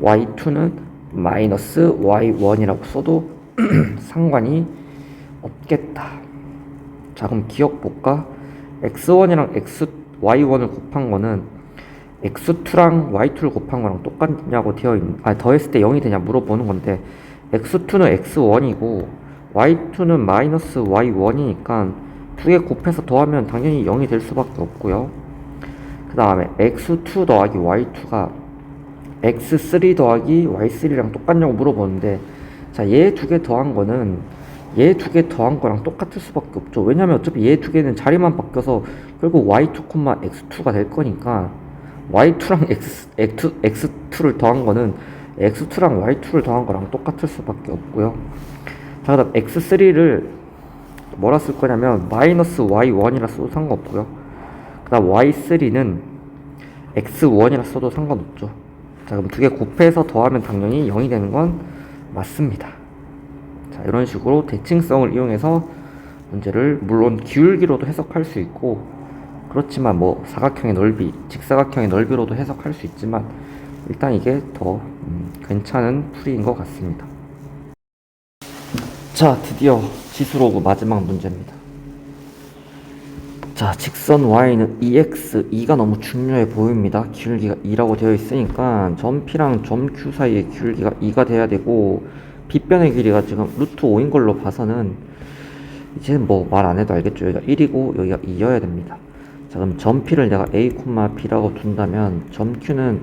y2는 마이너스 y1이라고 써도 상관이 없겠다. 자, 그럼 기억 볼까? x1이랑 y1을 곱한 거는 x2랑 y2를 곱한 거랑 똑같냐고 되어 있는, 더했을 때 0이 되냐 물어보는 건데 x2는 x1이고 y2는 마이너스 y1이니까 두 개 곱해서 더하면 당연히 0이 될 수밖에 없고요. 그 다음에 x2 더하기 y2가 x3 더하기 y3랑 똑같냐고 물어보는데, 자, 얘 두 개 더한 거는 얘 두 개 더한 거랑 똑같을 수밖에 없죠. 왜냐면 어차피 얘 두 개는 자리만 바뀌어서 결국 y2, x2가 될 거니까 y2랑 x2를 더한 거는 x2랑 y2를 더한 거랑 똑같을 수밖에 없고요. 자, 그 다음 x3를 뭐라 쓸 거냐면 마이너스 y1이라 써도 상관없고요. 그 다음 y3는 x1이라 써도 상관없죠. 자, 그럼 두 개 곱해서 더하면 당연히 0이 되는 건 맞습니다. 자, 이런 식으로 대칭성을 이용해서 문제를 물론 기울기로도 해석할 수 있고, 그렇지만 뭐 사각형의 넓이, 직사각형의 넓이로도 해석할 수 있지만 일단 이게 더 괜찮은 풀이인 것 같습니다. 자, 드디어 지수로그 마지막 문제입니다. 자, 직선 y는 2x, 2가 너무 중요해 보입니다. 기울기가 2라고 되어 있으니까 점 P랑 점 Q 사이의 기울기가 2가 돼야 되고, 빗변의 길이가 지금 루트 5인 걸로 봐서는 이제 뭐 말 안 해도 알겠죠. 여기가 1이고 여기가 2여야 됩니다. 자, 그럼 점 P를 내가 A, B라고 둔다면 점 Q는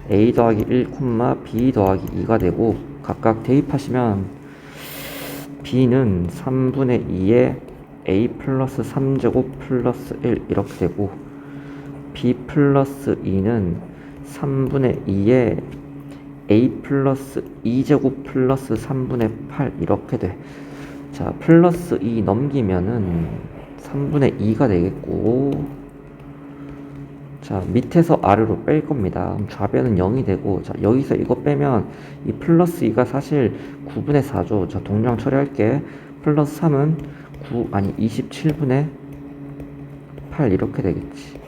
a 더하기 1, b 더하기 2가 되고 각각 대입하시면 b는 3분의 2에 a 플러스 3제곱 플러스 1 이렇게 되고 b 플러스 2는 3분의 2에 a 플러스 2제곱 플러스 3분의 8 이렇게 돼. 자, 플러스 2 넘기면은 3분의 2가 되겠고, 자, 밑에서 아래로 뺄 겁니다. 그럼 좌변은 0이 되고, 자, 여기서 이거 빼면 이 플러스 2가 사실 9분의 4죠. 자, 동량 처리할게. 플러스 3은 27분의 8 이렇게 되겠지.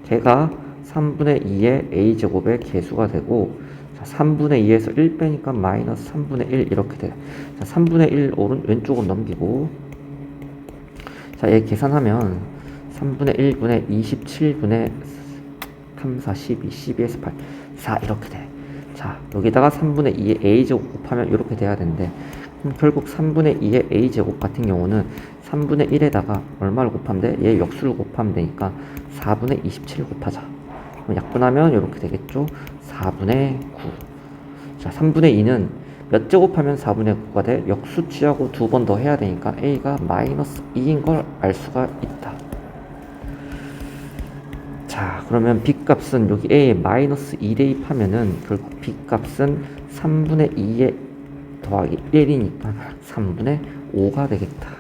걔가 3분의 2의 a제곱의 개수가 되고, 자, 3분의 2에서 1 빼니까 마이너스 3분의 1 이렇게 돼. 자, 3분의 1 왼쪽으로 넘기고, 자, 얘 계산하면 3분의 1분의 27분의 3, 4, 12, 12에서 8, 4 이렇게 돼. 자, 여기다가 3분의 2의 a제곱 곱하면 이렇게 돼야 되는데, 그럼 결국 3분의 2의 a제곱 같은 경우는 3분의 1에다가 얼마를 곱하면 돼? 얘 역수를 곱하면 되니까 4분의 27 곱하자. 그럼 약분하면 이렇게 되겠죠? 4분의 9. 자, 3분의 2는 몇 제곱하면 4분의 9가 돼? 역수 취하고 두 번 더 해야 되니까 a가 마이너스 2인 걸 알 수가 있다. 자, 그러면 b 값은 여기 a에 마이너스 2 대입하면은 결국 b 값은 3분의 2에 더하기 1이니까 3분의 5가 되겠다.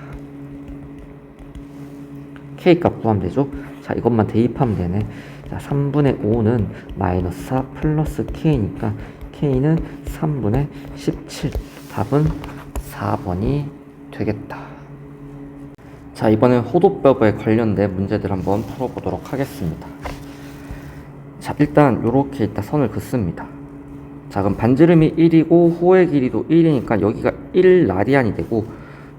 k 값 구하면 되죠? 자, 이것만 대입하면 되네. 자, 3분의 5는 마이너스 4 플러스 k니까 k는 3분의 17. 답은 4번이 되겠다. 자, 이번엔 호도법에 관련된 문제들 한번 풀어보도록 하겠습니다. 자, 일단 요렇게 일단 선을 긋습니다. 자, 그럼 반지름이 1이고 호의 길이도 1이니까 여기가 1라디안이 되고,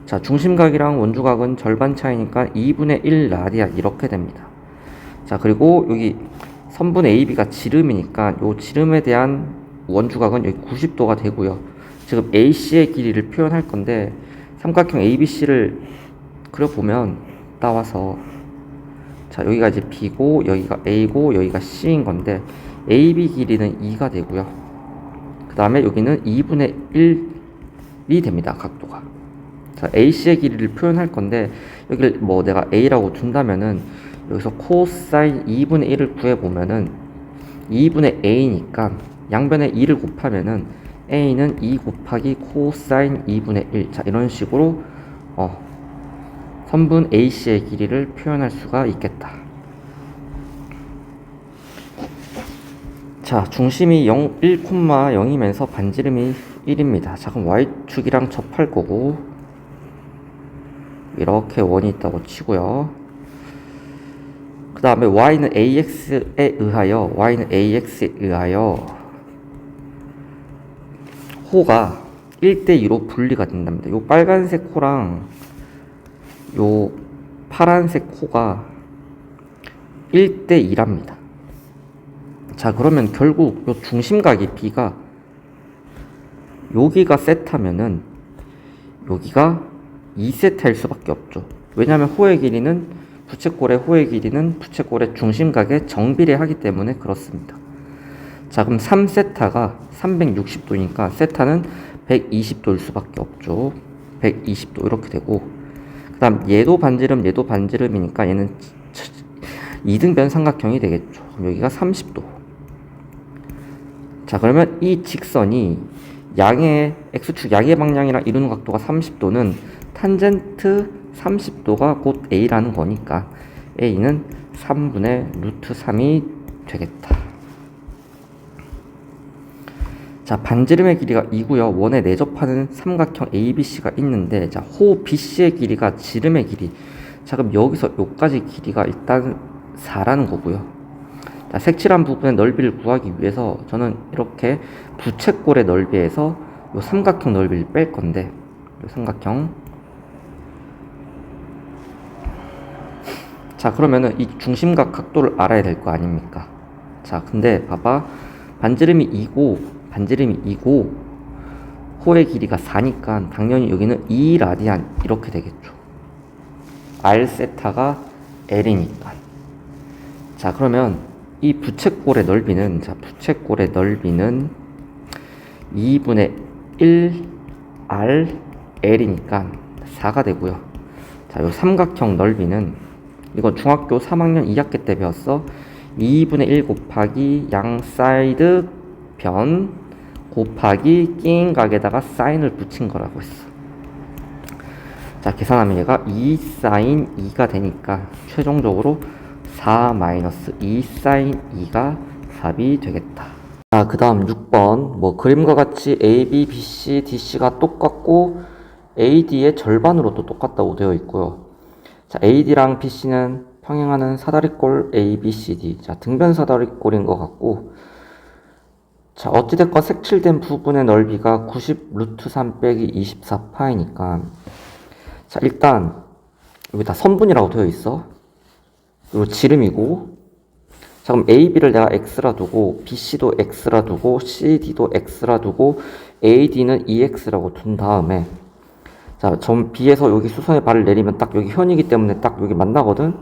자, 중심각이랑 원주각은 절반 차이니까 2분의 1 라디안 이렇게 됩니다. 자, 그리고 여기 선분 AB가 지름이니까 요 지름에 대한 원주각은 여기 90도가 되고요. 지금 AC의 길이를 표현할 건데 삼각형 ABC를 그려보면 나와서, 자, 여기가 이제 B고 여기가 A고 여기가 C인 건데 AB 길이는 2가 되고요. 그 다음에 여기는 2분의 1이 됩니다. 각도가. 자, AC의 길이를 표현할 건데 여기를 뭐 내가 A라고 둔다면은 여기서 코사인 2분의 1을 구해보면은 2분의 A니까 양변에 2를 곱하면은 A는 2 곱하기 코사인 2분의 1. 자, 이런 식으로 선분 AC의 길이를 표현할 수가 있겠다. 자, 중심이 1,0이면서 반지름이 1입니다. 자, 그럼 Y축이랑 접할 거고 이렇게 원이 있다고 치고요. 그 다음에 Y는 AX에 의하여 호가 1대2로 분리가 된답니다. 요 빨간색 호랑 요 파란색 호가 1대2랍니다. 자, 그러면 결국 요 중심각이 B가 여기가 세타면은 여기가 2세타일 수밖에 없죠. 왜냐하면 부채꼴의 호의 길이는 부채꼴의 중심각에 정비례하기 때문에 그렇습니다. 자, 그럼 3세타가 360도니까 세타는 120도일 수밖에 없죠. 120도 이렇게 되고, 그 다음 얘도 반지름이니까 얘는 이등변 삼각형이 되겠죠. 그럼 여기가 30도. 자, 그러면 이 직선이 X축 양의 방향이랑 이루는 각도가 30도는 탄젠트 30도가 곧 A라는 거니까 A는 3분의 루트 3이 되겠다. 자, 반지름의 길이가 2고요. 원에 내접하는 삼각형 ABC가 있는데, 자, 호 BC의 길이가 지름의 길이. 자, 그럼 여기서 여기까지 길이가 일단 4라는 거고요. 자, 색칠한 부분의 넓이를 구하기 위해서 저는 이렇게 부채꼴의 넓이에서 요 삼각형 넓이를 뺄 건데, 요 삼각형. 자, 그러면은 이 중심각 각도를 알아야 될 거 아닙니까? 자, 근데 봐봐. 반지름이 2고 호의 길이가 4니까 당연히 여기는 2라디안 이렇게 되겠죠. R 세타가 L이니까. 자, 그러면 이 부채꼴의 넓이는, 자, 부채꼴의 넓이는 2분의 1 r l이니까 4가 되고요. 자, 요 삼각형 넓이는, 이거 중학교 3학년 2학기 때 배웠어. 2분의 1 곱하기 양 사이드 변 곱하기 끼인 각에다가 사인을 붙인 거라고 했어. 자, 계산하면 얘가 2 사인 2가 되니까 최종적으로 4 마이너스 2 사인 2가 답이 되겠다. 자, 그 다음 6번. 뭐 그림과 같이 AB, BC, DC가 똑같고 AD의 절반으로도 똑같다고 되어 있고요. 자, AD랑 BC는 평행하는 사다리꼴 ABCD. 자, 등변 사다리꼴인 것 같고, 자, 어찌됐건 색칠된 부분의 넓이가 90 루트 3 빼기 24 파이니까, 자, 일단 여기 다 선분이라고 되어 있어. 그리고 지름이고, 자, 그럼 AB를 내가 X라 두고, BC도 X라 두고, CD도 X라 두고, AD는 EX라고 둔 다음에, 자, 점 B에서 여기 수선의 발을 내리면 딱 여기 현이기 때문에 딱 여기 만나거든?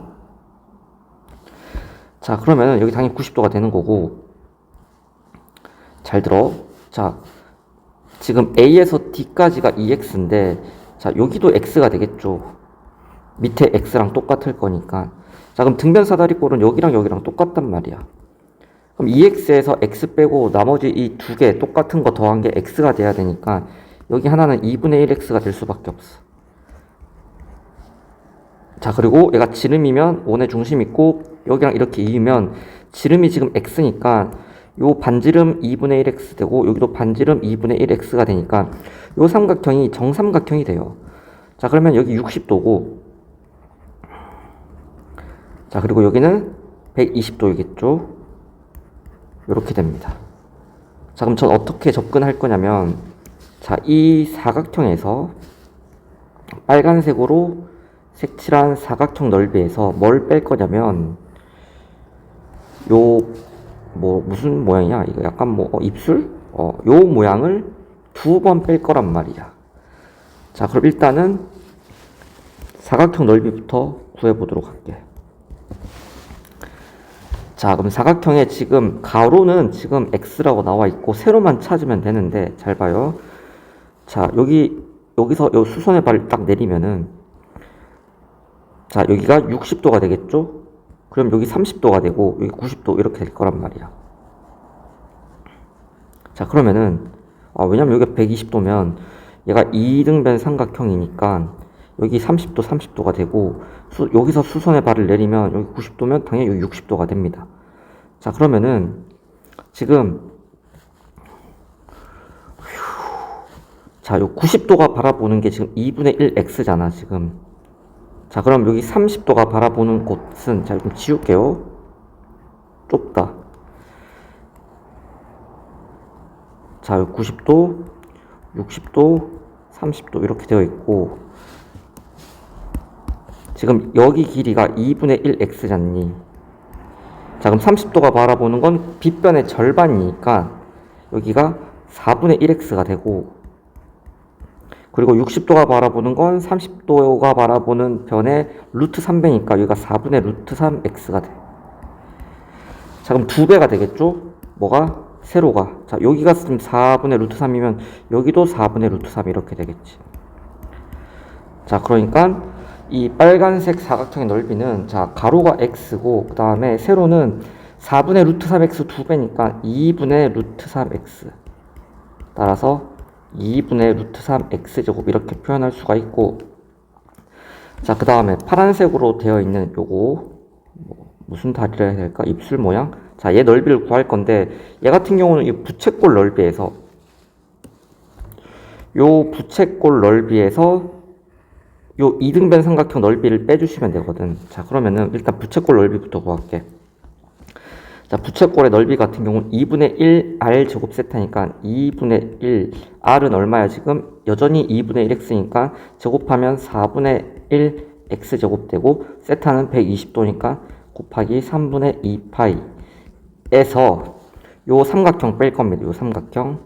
자, 그러면은 여기 당연히 90도가 되는 거고, 잘 들어. 자, 지금 A에서 D까지가 EX인데, 자, 여기도 X가 되겠죠. 밑에 X랑 똑같을 거니까. 자, 그럼 등변 사다리꼴은 여기랑 여기랑 똑같단 말이야. 그럼 EX에서 X 빼고 나머지 이 두 개 똑같은 거 더한 게 X가 돼야 되니까 여기 하나는 2분의 1X가 될 수밖에 없어. 자, 그리고 얘가 지름이면 원의 중심 있고 여기랑 이렇게 이으면 지름이 지금 X니까 요 반지름 2분의 1X 되고 여기도 반지름 2분의 1X가 되니까 요 삼각형이 정삼각형이 돼요. 자, 그러면 여기 60도고, 자, 그리고 여기는 120도이겠죠? 이렇게 됩니다. 자, 그럼 전 어떻게 접근할 거냐면, 자, 이 사각형에서 빨간색으로 색칠한 사각형 넓이에서 뭘 뺄 거냐면, 요, 뭐, 무슨 모양이야? 이거 약간 뭐, 입술? 요 모양을 2번 뺄 거란 말이야. 자, 그럼 일단은 사각형 넓이부터 구해보도록 할게. 자, 그럼 사각형에 지금 가로는 지금 X라고 나와 있고 세로만 찾으면 되는데, 잘 봐요. 자, 여기서 요 수선의 발을 딱 내리면은, 자, 여기가 60도가 되겠죠? 그럼 여기 30도가 되고 여기 90도 이렇게 될 거란 말이야. 자, 그러면은 왜냐면 여기가 120도면 얘가 2등변 삼각형이니까 여기 30도 30도가 되고 여기서 수선의 발을 내리면 여기 90도면 당연히 여기 60도가 됩니다. 자, 그러면은 지금 자, 요 90도가 바라보는 게 지금 2분의 1x잖아, 지금. 자, 그럼 여기 30도가 바라보는 곳은, 자, 좀 지울게요. 좁다. 자, 90도, 60도, 30도 이렇게 되어 있고, 지금 여기 길이가 2분의 1x잖니. 자, 그럼 30도가 바라보는 건 빗변의 절반이니까 여기가 4분의 1x가 되고, 그리고 60도가 바라보는 건 30도가 바라보는 변의 루트 3배니까 여기가 4분의 루트 3x가 돼. 자, 그럼 2배가 되겠죠? 뭐가? 세로가. 자, 여기가 지금 4분의 루트 3이면 여기도 4분의 루트 3 이렇게 되겠지. 자, 그러니까 이 빨간색 사각형의 넓이는, 자, 가로가 x고 그 다음에 세로는 4분의 루트 3x 2배니까 2분의 루트 3x. 따라서 2분의 루트 3x제곱 이렇게 표현할 수가 있고, 자, 그 다음에 파란색으로 되어 있는 요거 무슨 다리를 해야 될까? 입술 모양? 자, 얘 넓이를 구할 건데 얘 같은 경우는 이 부채꼴 넓이에서 요 부채꼴 넓이에서 요 이등변 삼각형 넓이를 빼주시면 되거든. 자, 그러면은 일단 부채꼴 넓이부터 구할게. 자, 부채꼴의 넓이 같은 경우는 2분의 1 r 제곱 세타니까 2분의 1 r은 얼마야 지금? 여전히 2분의 1x니까 제곱하면 4분의 1 x 제곱 되고 세타는 120도니까 곱하기 3분의 2 파이에서 요 삼각형 뺄 겁니다. 요 삼각형.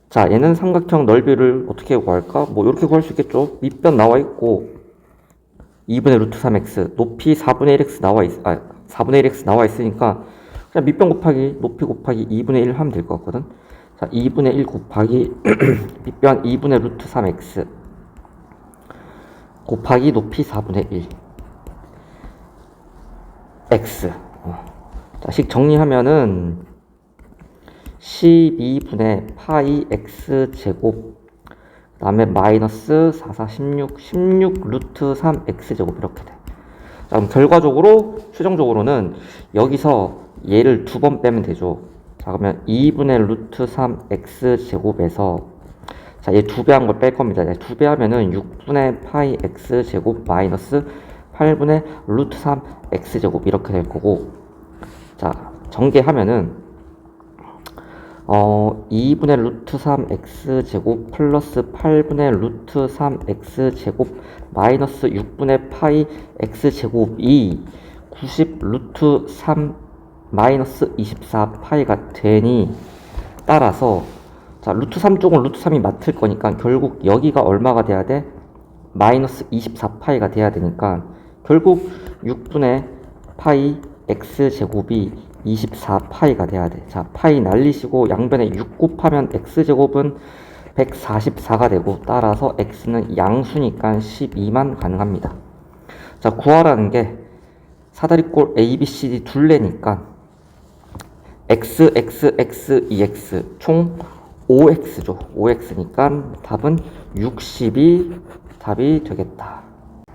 자, 얘는 삼각형 넓이를 어떻게 구할까? 뭐 이렇게 구할 수 있겠죠. 밑변 나와 있고 2분의 루트 3x 높이 4분의 1x 나와 있 4분의 1x 나와 있으니까 그냥 밑변 곱하기 높이 곱하기 2분의 1 하면 될 것 같거든. 자, 2분의 1 곱하기 밑변 2분의 루트 3x 곱하기 높이 4분의 1 x. 자, 식 정리하면은 12분의 파이 x 제곱 그 다음에 마이너스 4, 4, 16 루트 3x 제곱 이렇게 돼. 자, 그럼 결과적으로 최종적으로는 여기서 얘를 2번 빼면 되죠. 자, 그러면 2분의 루트 3x 제곱에서 자, 얘 2배 한 걸 뺄 겁니다. 2배 하면은 6분의 파이 x 제곱 마이너스 8분의 루트 3x 제곱 이렇게 될 거고, 자, 전개하면은 2분의 루트 3x 제곱 플러스 8분의 루트 3x 제곱 마이너스 6분의 파이 x 제곱이 90 루트 3 마이너스 24 파이가 되니, 따라서 자, 루트 3 쪽은 루트 3이 맡을 거니까 결국 여기가 얼마가 돼야 돼? 마이너스 24 파이가 돼야 되니까 결국 6분의 파이 x 제곱이 24 파이가 돼야 돼. 자, 파이 날리시고 양변에 6 곱하면 x 제곱은 144가 되고, 따라서 x는 양수니까 12만 가능합니다. 자, 구하라는 게 사다리꼴 ABCD 둘레니까 x, x, x, 2x 총 5x죠. 5x니까 답은 60이 답이 되겠다.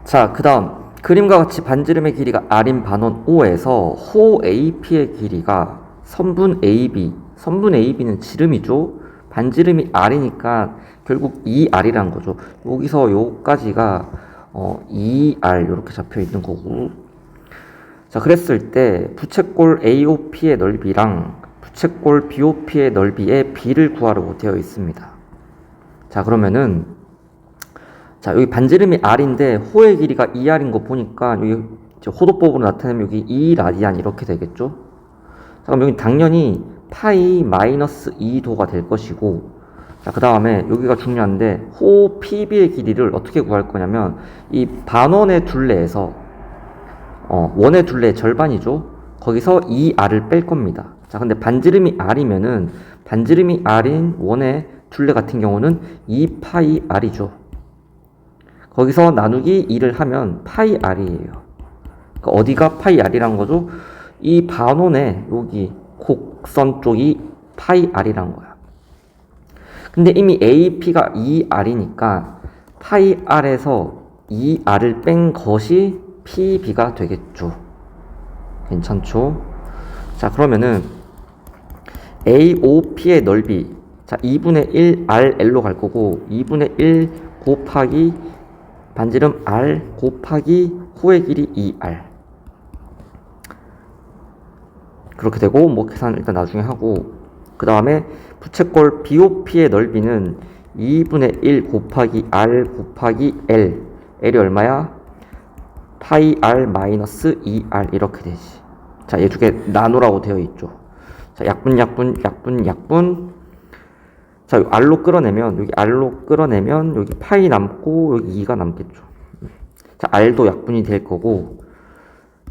자, 그 다음 그림과 같이 반지름의 길이가 r인 반원 O에서 호 AP의 길이가 선분 AB, 선분 AB는 지름이죠. 반지름이 r이니까 결국 2r이란 거죠. 여기서 요까지가 2r 이렇게 잡혀 있는 거고, 자, 그랬을 때 부채꼴 AOP의 넓이랑 부채꼴 BOP의 넓이의 비를 구하라고 되어 있습니다. 자, 그러면은 자, 여기 반지름이 r인데 호의 길이가 2r인 거 보니까 여기 호도법으로 나타내면 여기 2라디안 이렇게 되겠죠. 자, 그럼 여기 당연히 파이 마이너스 2도가 될 것이고, 자, 그 다음에 여기가 중요한데 호 PB의 길이를 어떻게 구할 거냐면 이 반원의 둘레에서 원의 둘레의 절반이죠. 거기서 2r을 뺄 겁니다. 자, 근데 반지름이 r이면은 반지름이 r인 원의 둘레 같은 경우는 2파이 r이죠. 거기서 나누기 2를 하면 파이 r이에요. 그러니까 어디가 파이 r이란 거죠? 이 반원의 여기 곡선 쪽이 파이 r이란 거야. 근데 이미 AP가 2r이니까 파이 r에서 2r을 뺀 것이 PB가 되겠죠. 괜찮죠? 자, 그러면은 AOP의 넓이, 자, 2분의 1 RL로 갈 거고 2분의 1 곱하기 반지름 R 곱하기 호의 길이 2R 그렇게 되고, 뭐 계산 일단 나중에 하고, 그 다음에 부채꼴 BOP의 넓이는 2분의 1 곱하기 R 곱하기 L, L이 얼마야? 파이 R 마이너스 2R 이렇게 되지. 자, 얘 두 개 나누라고 되어 있죠. 자, 약분 자, 여기 R로 끌어내면 여기 파이 남고 여기 2가 남겠죠. 자, R도 약분이 될 거고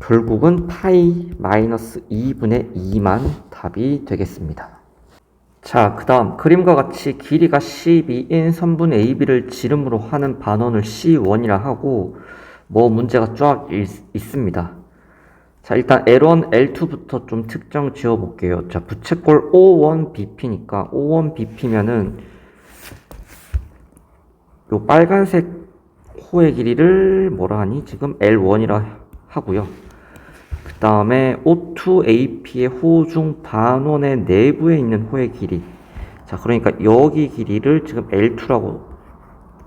결국은 파이 마이너스 2분의 2만 답이 되겠습니다. 자, 그 다음 그림과 같이 길이가 12인 선분 AB를 지름으로 하는 반원을 C1이라 하고 뭐 문제가 쫙 있습니다. 자, 일단 L1, L2부터 좀 특정 지어 볼게요. 자, 부채꼴 O1BP니까 O1BP면은 요 빨간색 호의 길이를 뭐라 하니? 지금 L1이라 하고요. 그 다음에 O2AP의 호 중 반원의 내부에 있는 호의 길이. 자, 그러니까 여기 길이를 지금 L2라고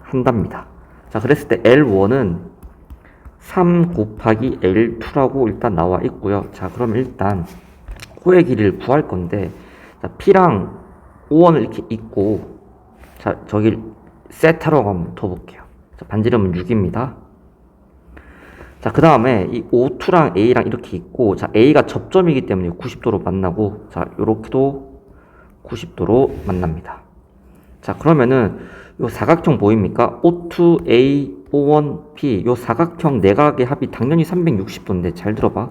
한답니다. 자, 그랬을 때 L1은 3 곱하기 L2라고 일단 나와 있고요. 자, 그럼 일단 호의 길이를 구할 건데, 자, P랑 O1을 이렇게 있고, 자, 저기 세트하라고 한번 둬볼게요. 자, 반지름은 6입니다. 자, 그 다음에 이 O2랑 A랑 이렇게 있고, 자, A가 접점이기 때문에 90도로 만나고, 자, 요렇게도 90도로 만납니다. 자, 그러면은 요 사각형 보입니까? O2A O1P 요 사각형 내각의 합이 당연히 360도인데 잘 들어봐.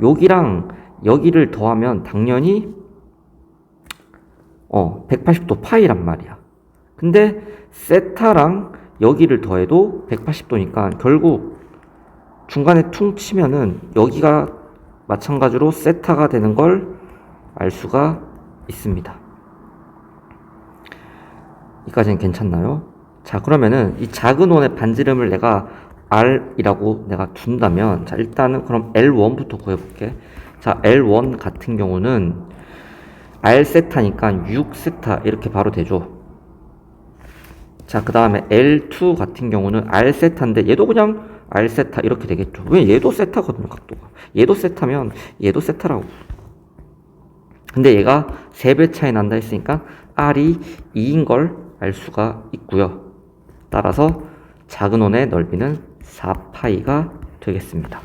여기랑 여기를 더하면 당연히 180도 파이란 말이야. 근데 세타랑 여기를 더해도 180도니까 결국 중간에 퉁 치면은 여기가 마찬가지로 세타가 되는 걸 알 수가 있습니다. 여기까지는 괜찮나요? 자, 그러면은 이 작은 원의 반지름을 내가 R이라고 내가 둔다면, 자, 일단은 그럼 L1부터 구해볼게. 자, L1 같은 경우는 R세타니까 6세타 이렇게 바로 되죠. 자, 그 다음에 L2 같은 경우는 R세타인데 얘도 그냥 R세타 이렇게 되겠죠. 왜? 얘도 세타거든요, 각도가. 얘도 세타면 얘도 세타라고. 근데 얘가 3배 차이 난다 했으니까 R이 2인 걸 알 수가 있고요. 따라서 작은 원의 넓이는 4파이가 되겠습니다.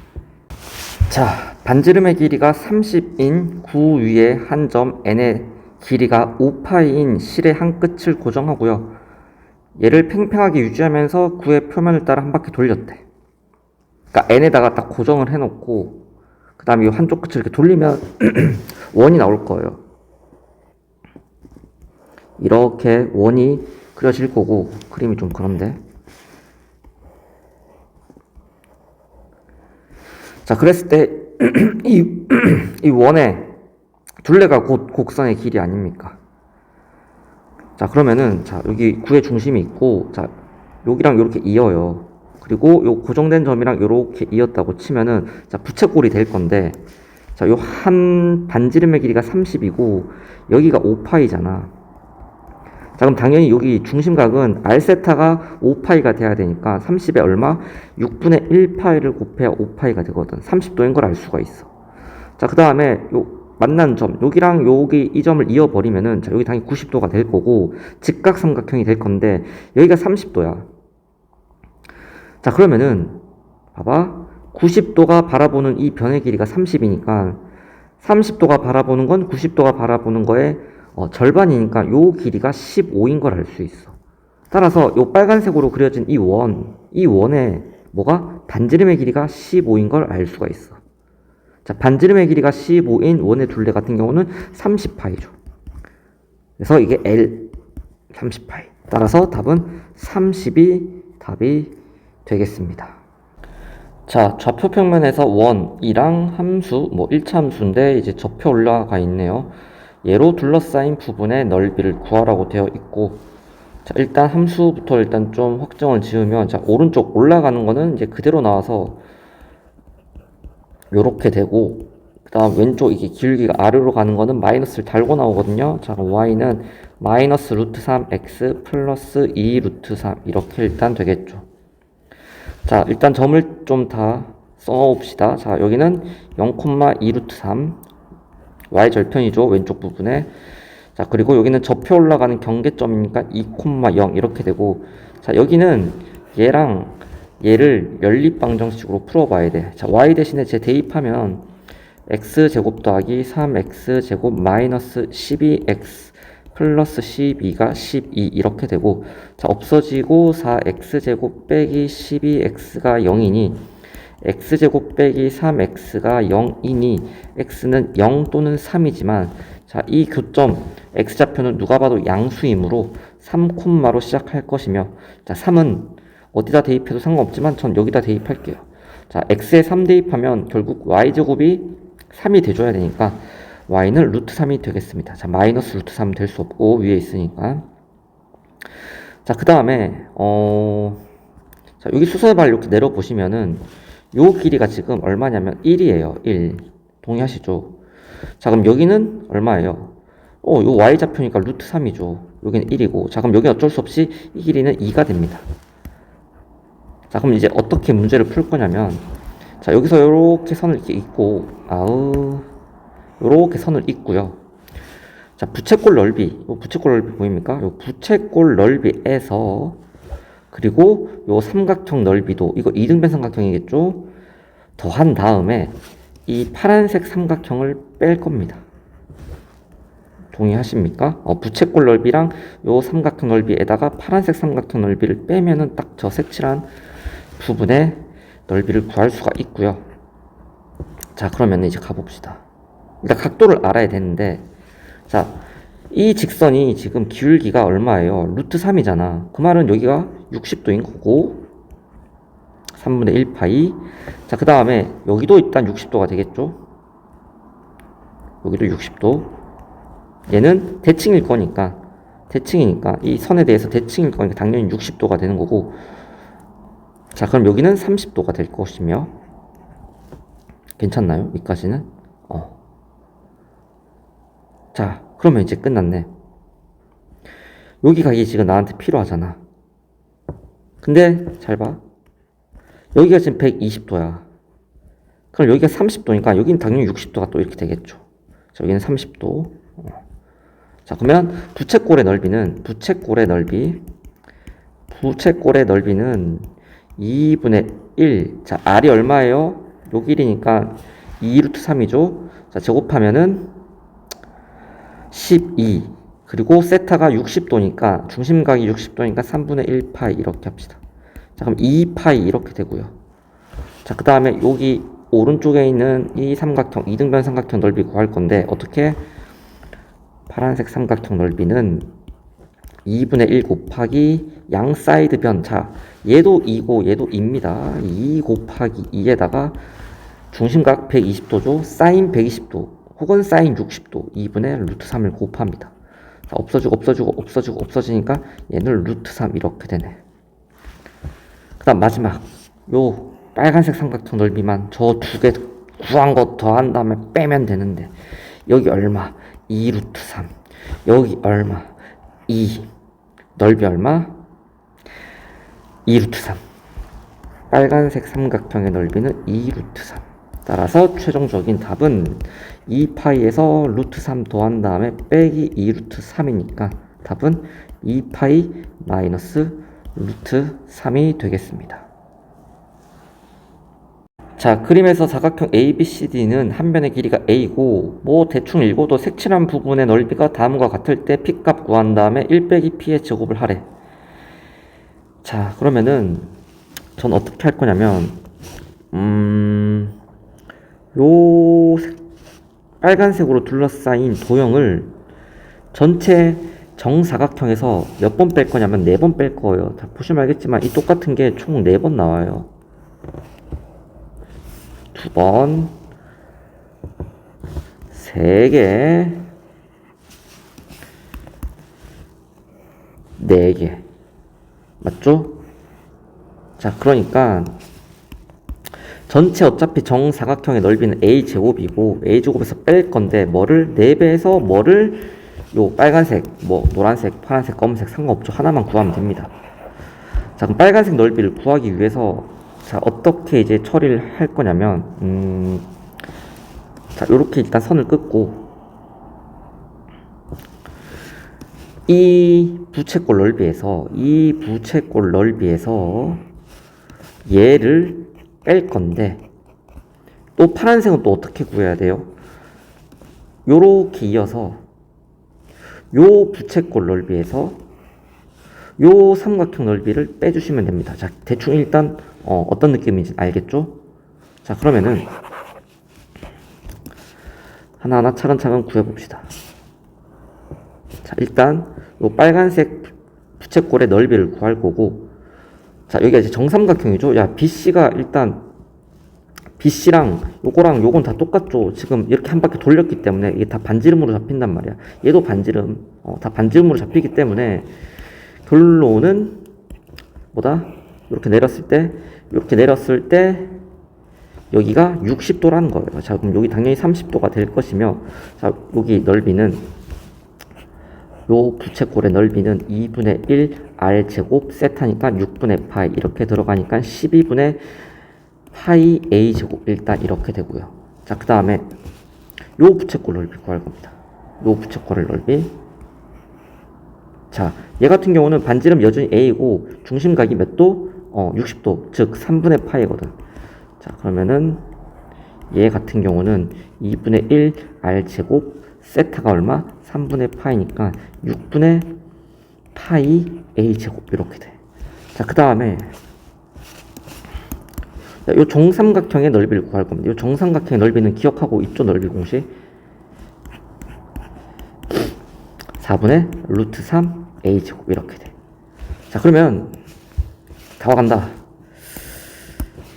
자, 반지름의 길이가 30인 구 위에 한 점 n의 길이가 5파이인 실의 한 끝을 고정하고요. 얘를 팽팽하게 유지하면서 구의 표면을 따라 한 바퀴 돌렸대. 그러니까 n에다가 딱 고정을 해놓고 그 다음에 이 한쪽 끝을 이렇게 돌리면 원이 나올 거예요. 이렇게 원이 그려질 거고, 그림이 좀 그런데. 자, 그랬을 때 이 원의 둘레가 곧 곡선의 길이 아닙니까? 자, 그러면은 자, 여기 구의 중심이 있고, 자, 여기랑 이렇게 이어요. 그리고 요 고정된 점이랑 이렇게 이었다고 치면은, 자, 부채꼴이 될 건데, 자, 요 한 반지름의 길이가 30이고 여기가 5파이잖아. 자, 그럼 당연히 여기 중심각은 R세타가 5파이가 돼야 되니까 30에 얼마? 6분의 1파이를 곱해야 5파이가 되거든. 30도인 걸 알 수가 있어. 자, 그 다음에 요 만난 점, 여기랑 여기 이 점을 이어버리면은, 자, 여기 당연히 90도가 될 거고 직각삼각형이 될 건데 여기가 30도야. 자, 그러면은 봐봐, 90도가 바라보는 이 변의 길이가 30이니까 30도가 바라보는 건 90도가 바라보는 거에 절반이니까 요 길이가 15인 걸 알 수 있어. 따라서 요 빨간색으로 그려진 이 원의 뭐가? 반지름의 길이가 15인 걸 알 수가 있어. 자, 반지름의 길이가 15인 원의 둘레 같은 경우는 30파이죠. 그래서 이게 L 30파이. 따라서 답은 30이 답이 되겠습니다. 자, 좌표 평면에서 원이랑 함수, 1차 함수인데 이제 접혀 올라가 있네요. 얘로 둘러싸인 부분의 넓이를 구하라고 되어 있고, 자, 일단 함수부터 일단 좀 확정을 지으면, 자, 오른쪽 올라가는 거는 이제 그대로 나와서 요렇게 되고, 그 다음 왼쪽 이게 기울기가 아래로 가는 거는 마이너스를 달고 나오거든요. 자, 그럼 y는 마이너스 루트 3x 플러스 2 루트 3 이렇게 일단 되겠죠. 자, 일단 점을 좀 다 써봅시다. 자, 여기는 0,2 루트 3 y 절편이죠, 왼쪽 부분에. 자, 그리고 여기는 접혀 올라가는 경계점이니까 2,0 이렇게 되고, 자, 여기는 얘랑 얘를 연립방정식으로 풀어봐야 돼. 자, y 대신에 제 대입하면 x제곱 더하기 3x제곱 마이너스 12x 플러스 12가 12 이렇게 되고, 자, 없어지고 4x제곱 빼기 12x가 0이니 x제곱 빼기 3x가 0이니 x는 0 또는 3이지만, 자, 이 교점 x좌표는 누가 봐도 양수이므로 3콤마로 시작할 것이며, 자, 3은 어디다 대입해도 상관없지만 전 여기다 대입할게요. 자, x에 3 대입하면 결국 y제곱이 3이 돼줘야 되니까 y는 루트 3이 되겠습니다. 자, 마이너스 루트 3 될 수 없고 위에 있으니까. 자, 그 다음에 자, 여기 수서발 이렇게 내려보시면은 요 길이가 지금 얼마냐면 1이에요. 1. 동의하시죠? 자, 그럼 여기는 얼마예요? 요 y좌표니까 루트 3이죠. 여기는 1이고. 자, 그럼 여기는 어쩔 수 없이 이 길이는 2가 됩니다. 자, 그럼 이제 어떻게 문제를 풀 거냐면, 자, 여기서 요렇게 선을 이렇게 잇고, 요렇게 선을 잇고요. 자, 부채꼴 넓이, 요 부채꼴 넓이 보입니까? 요 부채꼴 넓이에서, 그리고 요 삼각형 넓이도, 이거 이등변 삼각형이겠죠? 더한 다음에 이 파란색 삼각형을 뺄 겁니다. 동의하십니까? 부채꼴 넓이랑 요 삼각형 넓이에다가 파란색 삼각형 넓이를 빼면은 딱 저 색칠한 부분의 넓이를 구할 수가 있고요. 자, 그러면 이제 가봅시다. 일단 각도를 알아야 되는데, 자, 이 직선이 지금 기울기가 얼마예요? 루트 3이잖아. 그 말은 여기가 60도인 거고, 3분의 1 파이. 자, 그 다음에 여기도 일단 60도가 되겠죠? 여기도 60도. 얘는 대칭일 거니까, 대칭이니까, 이 선에 대해서 대칭일 거니까 당연히 60도가 되는 거고, 자, 그럼 여기는 30도가 될 것이며, 괜찮나요? 여기까지는? 자, 그러면 이제 끝났네. 여기가 이게 지금 나한테 필요하잖아. 근데 잘 봐. 여기가 지금 120도야. 그럼 여기가 30도니까 여기는 당연히 60도가 또 이렇게 되겠죠. 자, 여기는 30도. 자, 그러면 부채꼴의 넓이는 2분의 1. 자, R이 얼마예요? 요 길이니까 2루트 3이죠. 자, 제곱하면은 12. 그리고 세타가 60도니까, 중심각이 60도니까 3분의 1 파이 이렇게 합시다. 자, 그럼 2 파이 이렇게 되고요. 자, 그 다음에 여기 오른쪽에 있는 이 삼각형, 이등변 삼각형 넓이 구할 건데, 어떻게? 파란색 삼각형 넓이는 2분의 1 곱하기 양 사이드 변. 자, 얘도 2고 얘도 2입니다. 2 곱하기 2에다가 중심각 120도죠. 사인 120도 혹은 사인 60도 2분의 루트 3을 곱합니다. 자, 없어지고 없어지니까 얘는 루트 3 이렇게 되네. 그 다음 마지막 요 빨간색 삼각형 넓이만 저 두 개 구한 거 더한 다음에 빼면 되는데, 여기 얼마? 2 루트 3. 여기 얼마? 2. 넓이 얼마? 2 루트 3. 빨간색 삼각형의 넓이는 2 루트 3. 따라서 최종적인 답은 2파이에서 루트 3 더한 다음에 빼기 2 루트 3이니까 답은 2파이 마이너스 루트 3이 되겠습니다. 자, 그림에서 사각형 ABCD는 한 변의 길이가 A고, 뭐 대충 읽어도 색칠한 부분의 넓이가 다음과 같을 때 P값 구한 다음에 1 빼기 P의 제곱을 하래. 자, 그러면은 전 어떻게 할 거냐면, 요 빨간색으로 둘러싸인 도형을 전체 정사각형에서 몇 번 뺄 거냐면 4번 뺄 거예요. 다 보시면 알겠지만 이 똑같은 게 총 4번 나와요. 2번, 3개, 4개. 맞죠? 자, 그러니까 전체 어차피 정사각형의 넓이는 A제곱이고, A제곱에서 뺄 건데, 뭐를? 4배에서 뭐를? 요 빨간색, 뭐 노란색, 파란색, 검은색 상관없죠. 하나만 구하면 됩니다. 자, 그럼 빨간색 넓이를 구하기 위해서 자, 어떻게 이제 처리를 할 거냐면, 자, 요렇게 일단 선을 긋고, 이 부채꼴 넓이에서 얘를 뺄 건데, 또 파란색은 또 어떻게 구해야 돼요? 요렇게 이어서 요 부채꼴 넓이에서 요 삼각형 넓이를 빼주시면 됩니다. 자, 대충 일단 어떤 느낌인지 알겠죠? 자, 그러면은 하나하나 차근차근 구해봅시다. 자, 일단 요 빨간색 부채꼴의 넓이를 구할 거고, 자, 여기가 이제 정삼각형이죠. 야, BC가 일단 BC랑 요거랑 요건 다 똑같죠. 지금 이렇게 한 바퀴 돌렸기 때문에 이게 다 반지름으로 잡힌단 말이야. 얘도 반지름, 다 반지름으로 잡히기 때문에 결론은 뭐다? 이렇게 내렸을 때 여기가 60도라는 거예요. 자, 그럼 여기 당연히 30도가 될 것이며, 자, 여기 넓이는 요 부채꼴의 넓이는 2분의 1 R 제곱 세타니까 6분의 파이 이렇게 들어가니까 12분의 파이 A 제곱 일단 이렇게 되고요. 자, 그 다음에 요 부채꼴 넓이 구할 겁니다. 요 부채꼴의 넓이. 자, 얘 같은 경우는 반지름 여전히 A고 중심각이 몇 도? 60도. 즉 3분의 파이거든. 자, 그러면은 얘 같은 경우는 2분의 1 R 제곱 세타가 얼마? 3분의 파이니까 6분의 파이 A 제곱 이렇게 돼. 자, 그 다음에 요 정삼각형의 넓이를 구할 겁니다. 요 정삼각형의 넓이는 기억하고 있죠? 넓이 공식. 4분의 루트 3 a제곱 이렇게 돼. 자, 그러면 다 와간다.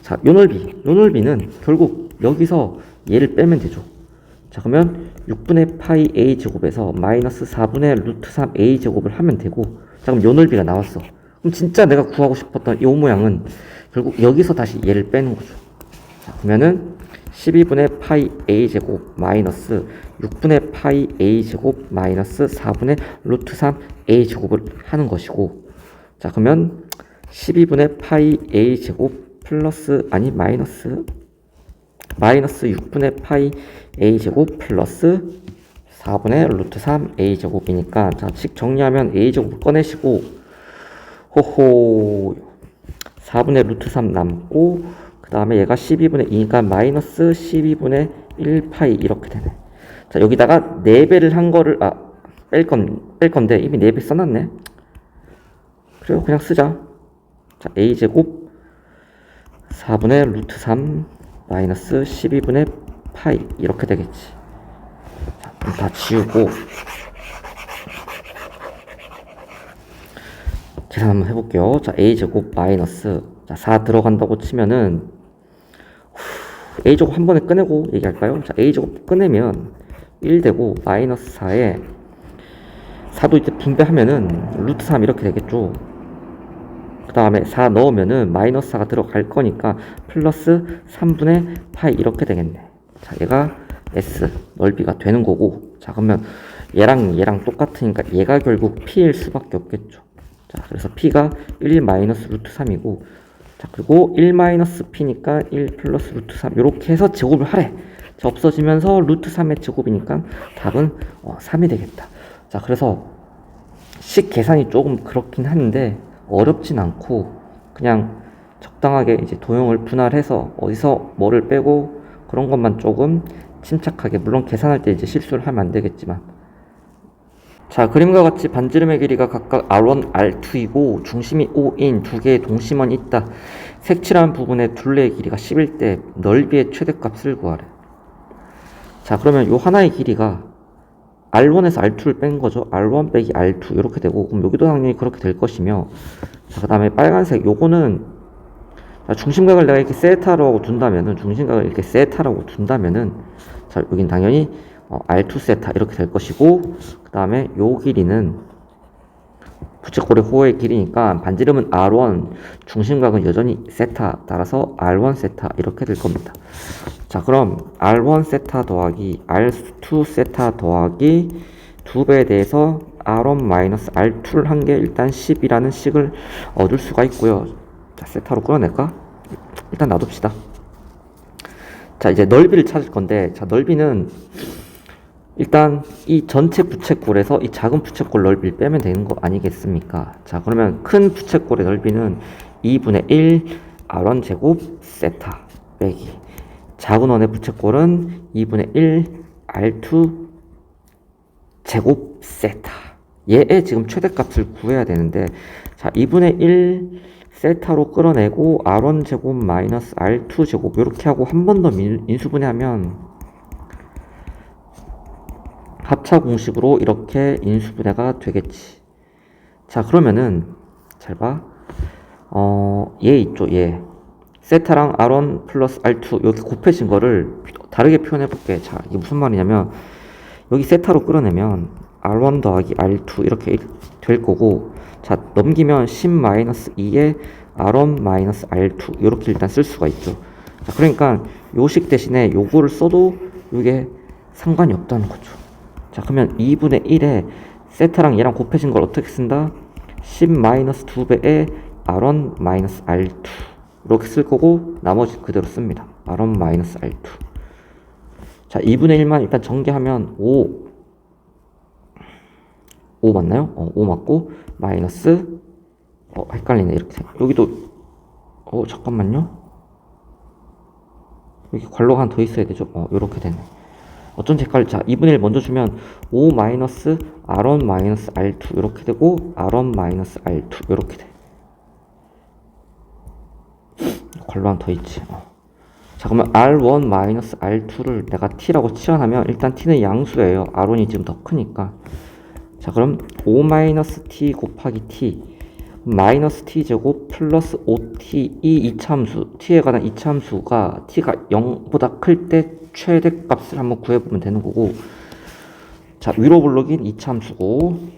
자, 요 넓이는 결국 여기서 얘를 빼면 되죠. 자, 그러면 6분의 파이 a제곱에서 마이너스 4분의 루트 3 a제곱을 하면 되고, 자, 그럼 요 넓이가 나왔어. 그럼 진짜 내가 구하고 싶었던 요 모양은 결국 여기서 다시 얘를 빼는 거죠. 자, 그러면은 12분의 파이 a제곱 마이너스 6분의 파이 a제곱 마이너스 4분의 루트 3 a제곱을 하는 것이고, 자, 그러면 12분의 파이 a제곱 플러스 아니 마이너스 6분의 파이 a제곱 플러스 4분의 루트 3 a제곱이니까, 자, 식 정리하면 a제곱을 꺼내시고, 호호 4분의 루트 3 남고, 그 다음에 얘가 12분의 2니까 마이너스 12분의 1 파이 이렇게 되네. 자, 여기다가 4배를 한 거를 뺄 건데 이미 4배 써놨네. 그래요, 그냥 쓰자. 자, a제곱 4분의 루트 3 마이너스 12분의 파이 이렇게 되겠지. 자, 그럼 다 지우고 계산 한번 해볼게요. 자, a제곱 마이너스, 자, 4 들어간다고 치면은 a제곱 한 번에 꺼내고 얘기할까요? 자, a제곱 꺼내면 1 되고 마이너스 4에 4도 이제 분배하면은 루트 3 이렇게 되겠죠. 그 다음에 4 넣으면은 마이너스 4가 들어갈 거니까 플러스 3분의 파이 이렇게 되겠네. 자, 얘가 S 넓이가 되는 거고, 자, 그러면 얘랑 똑같으니까 얘가 결국 P일 수밖에 없겠죠. 자, 그래서 P가 1 마이너스 루트 3이고, 자, 그리고 1 마이너스 P니까 1 플러스 루트 3 이렇게 해서 제곱을 하래. 자, 없어지면서 루트 3의 제곱이니까 답은 3이 되겠다. 자, 그래서 식 계산이 조금 그렇긴 한데 어렵진 않고, 그냥 적당하게 이제 도형을 분할해서 어디서 뭐를 빼고 그런 것만 조금 침착하게, 물론 계산할 때 이제 실수를 하면 안 되겠지만. 자, 그림과 같이 반지름의 길이가 각각 R1, R2이고 중심이 O인 두 개의 동심원이 있다. 색칠한 부분의 둘레의 길이가 10일 때 넓이의 최대값을 구하래. 자, 그러면 요 하나의 길이가 R1에서 R2를 뺀 거죠. R1 빼기 R2 이렇게 되고, 그럼 여기도 당연히 그렇게 될 것이며, 자, 그 다음에 빨간색 요거는, 자, 중심각을 내가 이렇게 세타라고 둔다면은, 자, 여긴 당연히 R2 세타 이렇게 될 것이고, 그 다음에 요 길이는 부채꼴의 호의 길이니까 반지름은 R1, 중심각은 여전히 세타, 따라서 R1 세타 이렇게 될 겁니다. 자, 그럼 R1 세타 더하기 R2 세타 더하기 2배에 대해서 R1 마이너스 R2를 한 게 일단 10이라는 식을 얻을 수가 있고요. 자, 세타로 끌어낼까? 일단 놔둡시다. 자, 이제 넓이를 찾을 건데, 자, 넓이는 일단 이 전체 부채꼴에서 이 작은 부채꼴 넓이를 빼면 되는 거 아니겠습니까? 자, 그러면 큰 부채꼴의 넓이는 2분의 1 R1 제곱 세타 빼기 작은 원의 부채꼴은 2분의 1 R2 제곱 세타. 얘의 지금 최대값을 구해야 되는데, 자, 2분의 1 세타로 끌어내고 R1 제곱 마이너스 R2 제곱 이렇게 하고 한 번 더 인수분해하면 합차 공식으로 이렇게 인수분해가 되겠지. 자, 그러면은 잘 봐. 얘 있죠, 얘. 세타랑 R1 플러스 R2 여기 곱해진 거를 다르게 표현해 볼게. 자, 이게 무슨 말이냐면, 여기 세타로 끌어내면 R1 더하기 R2 이렇게 될 거고, 자, 넘기면 10-2에 R1-R2 이렇게 일단 쓸 수가 있죠. 자, 그러니까 요식 대신에 요거를 써도 이게 상관이 없다는 거죠. 자, 그러면 2분의 1에 세타랑 얘랑 곱해진 걸 어떻게 쓴다? 10-2배에 R1-R2 이렇게 쓸 거고, 나머지 그대로 씁니다. R1-R2. 자, 2분의 1만 일단 전개하면 5 맞나요? 5 맞고, 마이너스, 헷갈리네, 이렇게. 여기도, 잠깐만요. 여기 괄호가 하나 더 있어야 되죠? 요렇게 되네. 어쩐지 헷갈려. 자, 2분의 1 먼저 주면 5 마이너스 R1 마이너스 R2 이렇게 되고, R1 마이너스 R2 이렇게 돼. 괄호 하나 더 있지. 자, 그러면 R1 마이너스 R2를 내가 T라고 치환하면, 일단 T는 양수예요. R1이 지금 더 크니까. 자, 그럼 5-t 곱하기 t 마이너스 t제곱 플러스 5t 이 이차함수 t에 관한 이차함수가 t가 0보다 클 때 최대값을 한번 구해보면 되는 거고, 자, 위로 블록인 이차함수고,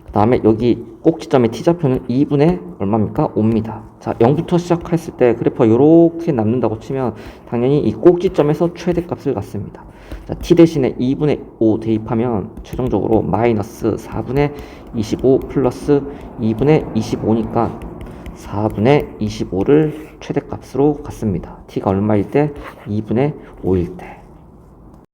그 다음에 여기 꼭지점의 t좌표는 2분의 얼마입니까? 5입니다. 자, 0부터 시작했을 때 그래프가 이렇게 남는다고 치면 당연히 이 꼭지점에서 최대값을 갖습니다. 자, t 대신에 2분의 5 대입하면 최종적으로 마이너스 4분의 25 플러스 2분의 25니까 4분의 25를 최대값으로 갖습니다. t가 얼마일 때? 2분의 5일 때.